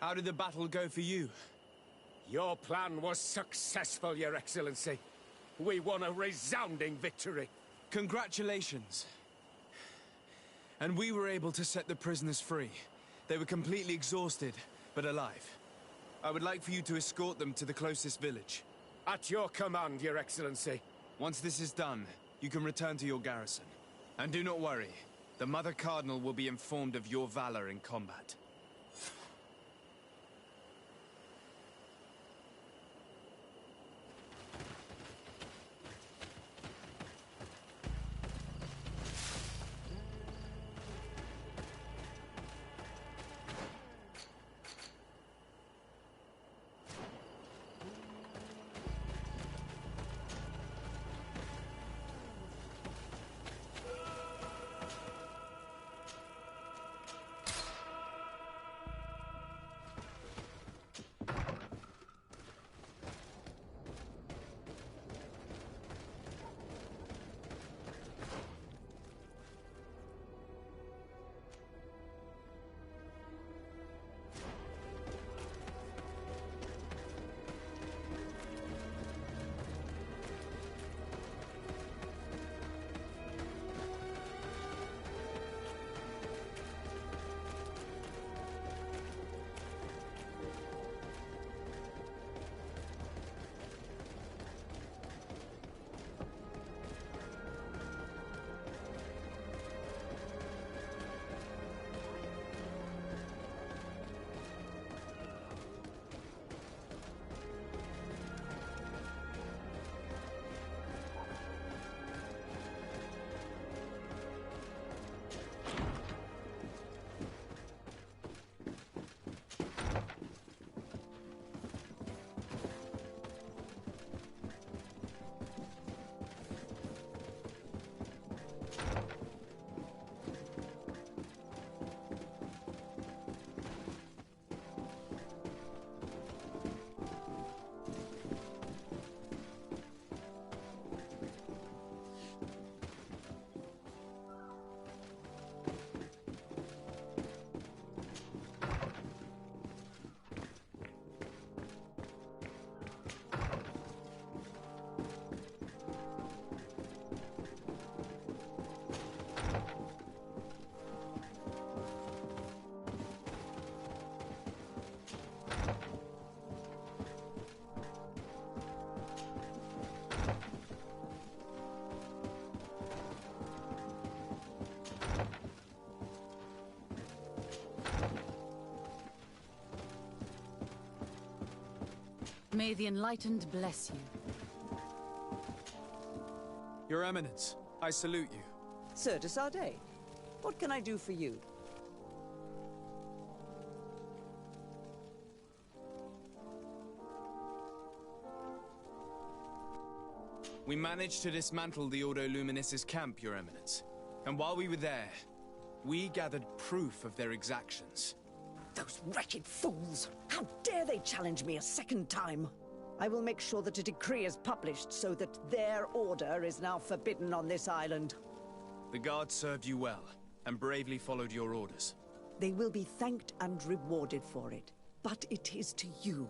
Speaker 2: How did the battle go for you?
Speaker 15: Your plan was successful, Your Excellency. We won a resounding victory.
Speaker 2: Congratulations. And we were able to set the prisoners free. They were completely exhausted, but alive. I would like for you to escort them to the closest village.
Speaker 15: At your command, Your Excellency.
Speaker 2: Once this is done, you can return to your garrison. And do not worry. The Mother Cardinal will be informed of your valor in combat.
Speaker 3: May the Enlightened bless you.
Speaker 2: Your Eminence, I salute you.
Speaker 18: Sir de Sardet, what can I do for you?
Speaker 2: We managed to dismantle the Ordo Luminis's camp, Your Eminence. And while we were there, we gathered proof of their exactions.
Speaker 18: Those wretched fools! How dare they challenge me a second time? I will make sure that a decree is published so that their order is now forbidden on this island.
Speaker 2: The guards served you well, and bravely followed your orders.
Speaker 18: They will be thanked and rewarded for it. But it is to you,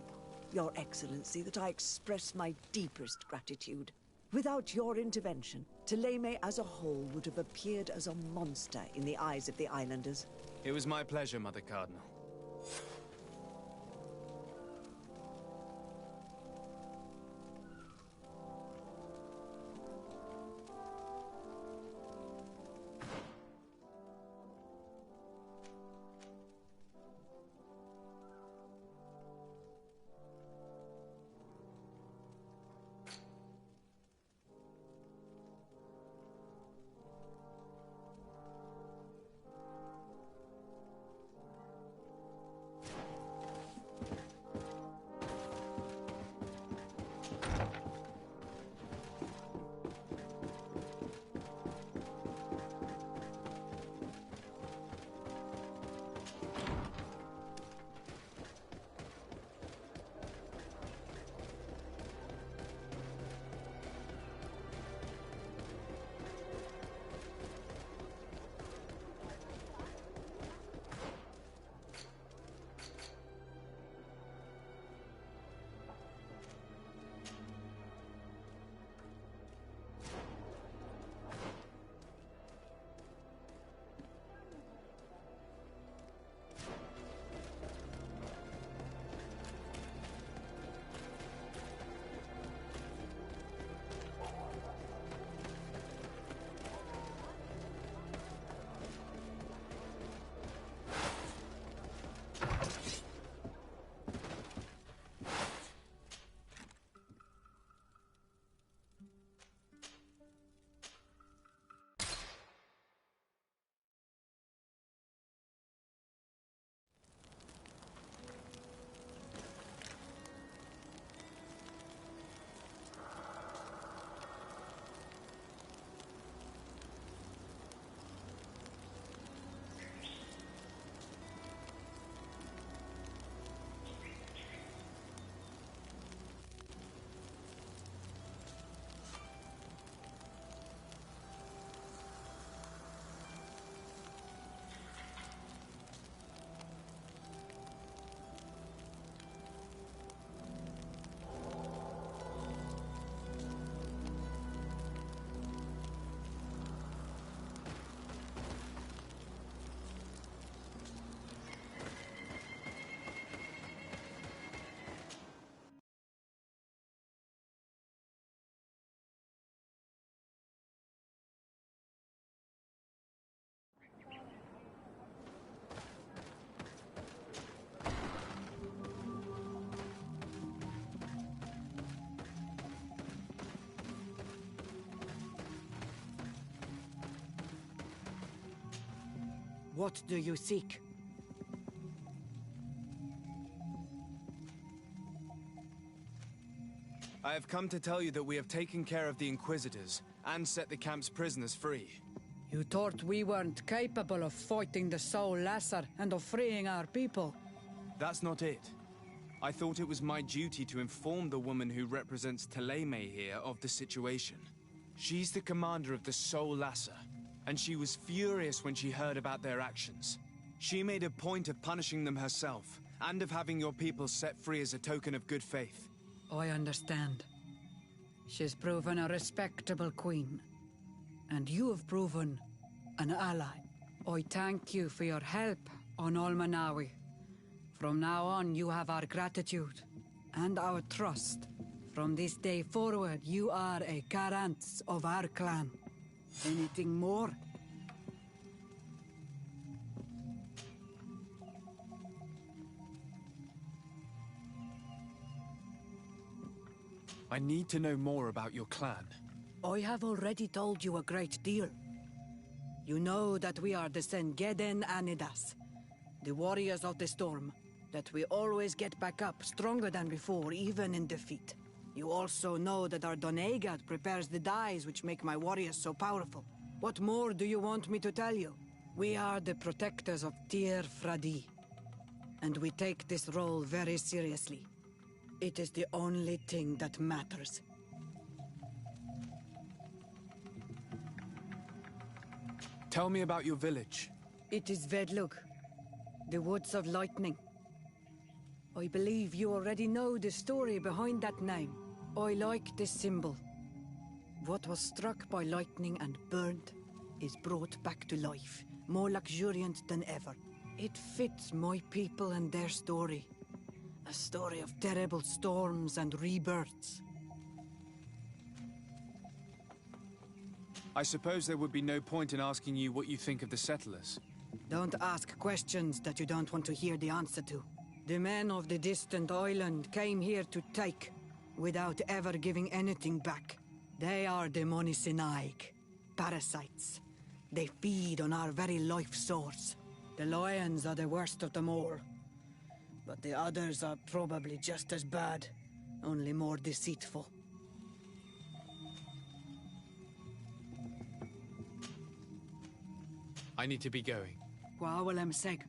Speaker 18: Your Excellency, that I express my deepest gratitude. Without your intervention, Thélème as a whole would have appeared as a monster in the eyes of the islanders.
Speaker 2: It was my pleasure, Mother Cardinal.
Speaker 18: What do you seek?
Speaker 2: I have come to tell you that we have taken care of the Inquisitors, and set the camp's prisoners free.
Speaker 19: You thought we weren't capable of fighting the Soul Lesser and of freeing our people?
Speaker 2: That's not it. I thought it was my duty to inform the woman who represents Thélème here of the situation. She's the commander of the Soul Lesser, and she was furious when she heard about their actions. She made a point of punishing them herself, and of having your people set free as a token of good faith.
Speaker 19: I understand. She's proven a respectable queen. And you have proven an ally. I thank you for your help on Almanawi. From now on, you have our gratitude and our trust. From this day forward, you are a garant of our clan. Anything more?
Speaker 2: I need to know more about your clan.
Speaker 19: I have already told you a great deal. You know that we are the Sengeden Anidas, the warriors of the storm, that we always get back up stronger than before, even in defeat. You also know that our Doneigad prepares the dyes which make my warriors so powerful. What more do you want me to tell you? We are the protectors of Tir Fradi, and we take this role very seriously. It is the only thing that matters.
Speaker 2: Tell me about your village.
Speaker 19: It is Vedlug, the Woods of Lightning. I believe you already know the story behind that name. I like this symbol. What was struck by lightning and burned is brought back to life, more luxuriant than ever. It fits my people and their story. A story of terrible storms and rebirths.
Speaker 2: I suppose there would be no point in asking you what you think of the settlers.
Speaker 19: Don't ask questions that you don't want to hear the answer to. The men of the distant island came here to take, without ever giving anything back. They are demonisinaik, parasites. They feed on our very life source. The lions are the worst of them all. But the others are probably just as bad, only more deceitful.
Speaker 2: I need to be going.
Speaker 19: Wawalem seg.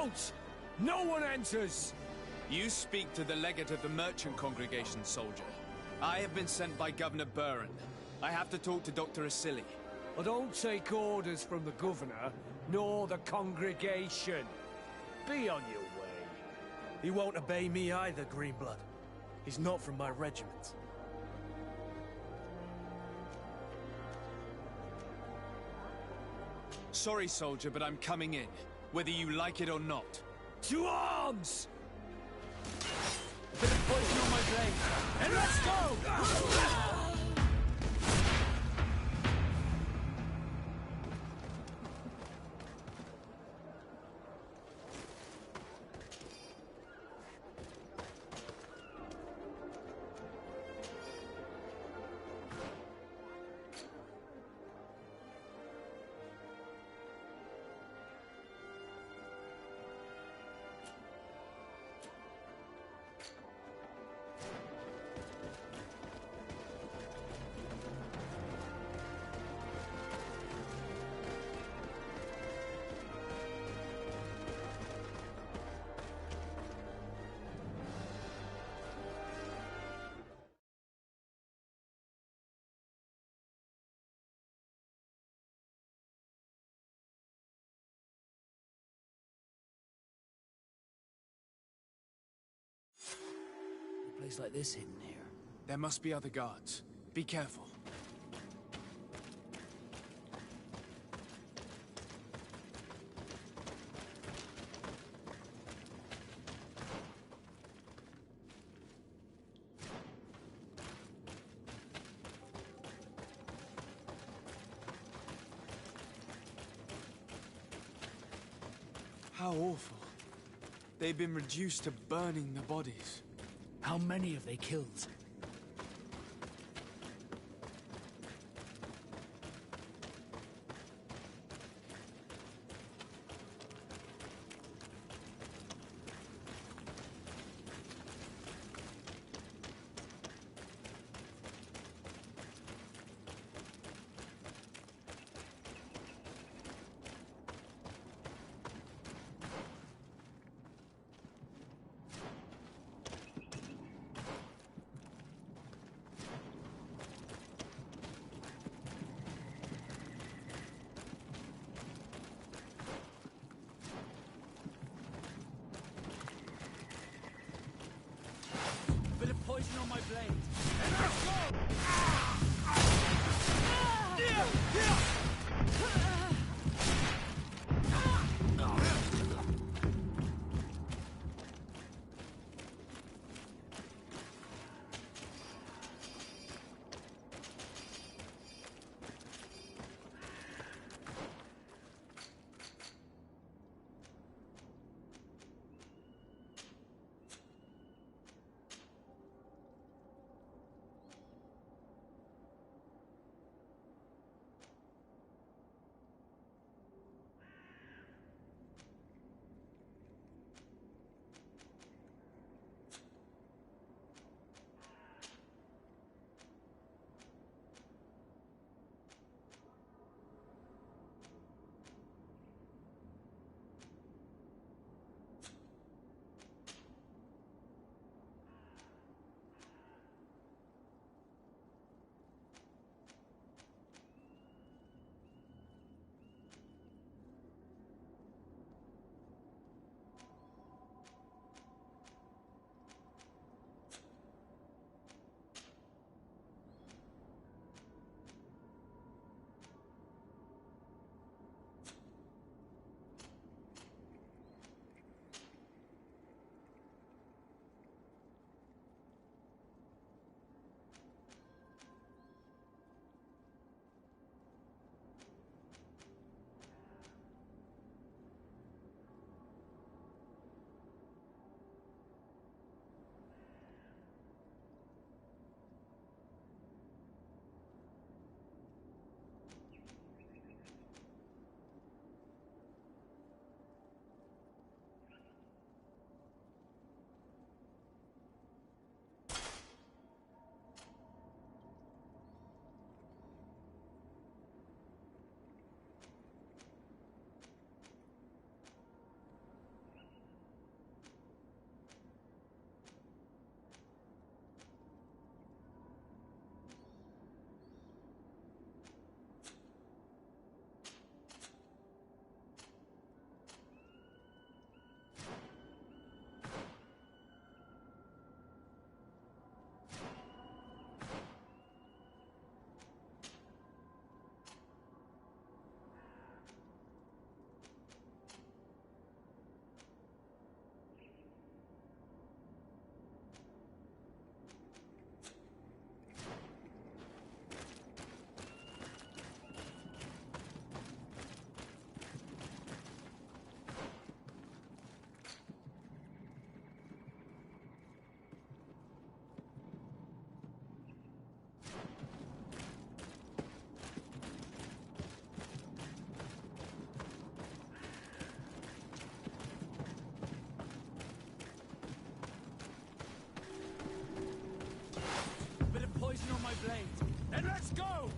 Speaker 16: Out! No one enters!
Speaker 2: You speak to the legate of the merchant congregation, soldier. I have been sent by Governor Buren. I have to talk to Dr. Asili.
Speaker 16: I don't take orders from the governor, nor the congregation. Be on your way.
Speaker 4: He won't obey me either, Greenblood. He's not from my regiment.
Speaker 2: Sorry, soldier, but I'm coming in, whether you like it or not.
Speaker 16: To arms!
Speaker 2: Put the poison on my blade, and let's go!
Speaker 9: A place like this hidden here.
Speaker 2: There must be other guards. Be careful. How awful. They've been reduced to burning the bodies.
Speaker 9: How many have they killed? poison on my blade. Then let's go!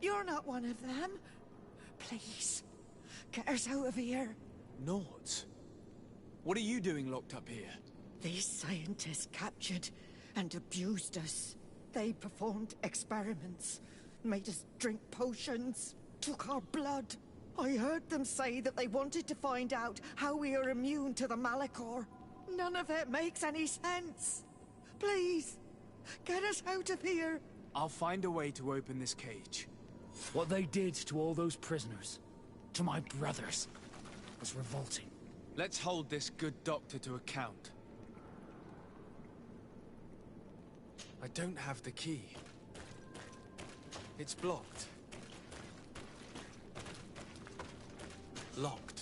Speaker 18: You're not one of them. Please, get us out of here.
Speaker 2: Naught? What are you doing locked up here?
Speaker 18: These scientists captured and abused us. They performed experiments, made us drink potions, took our blood. I heard them say that they wanted to find out how we are immune to the Malachor. None of it makes any sense. Please, get us out of here.
Speaker 2: I'll find a way to open this cage.
Speaker 9: What they did to all those prisoners, to my brothers, was revolting.
Speaker 2: Let's hold this good doctor to account. I don't have the key. It's blocked. Locked.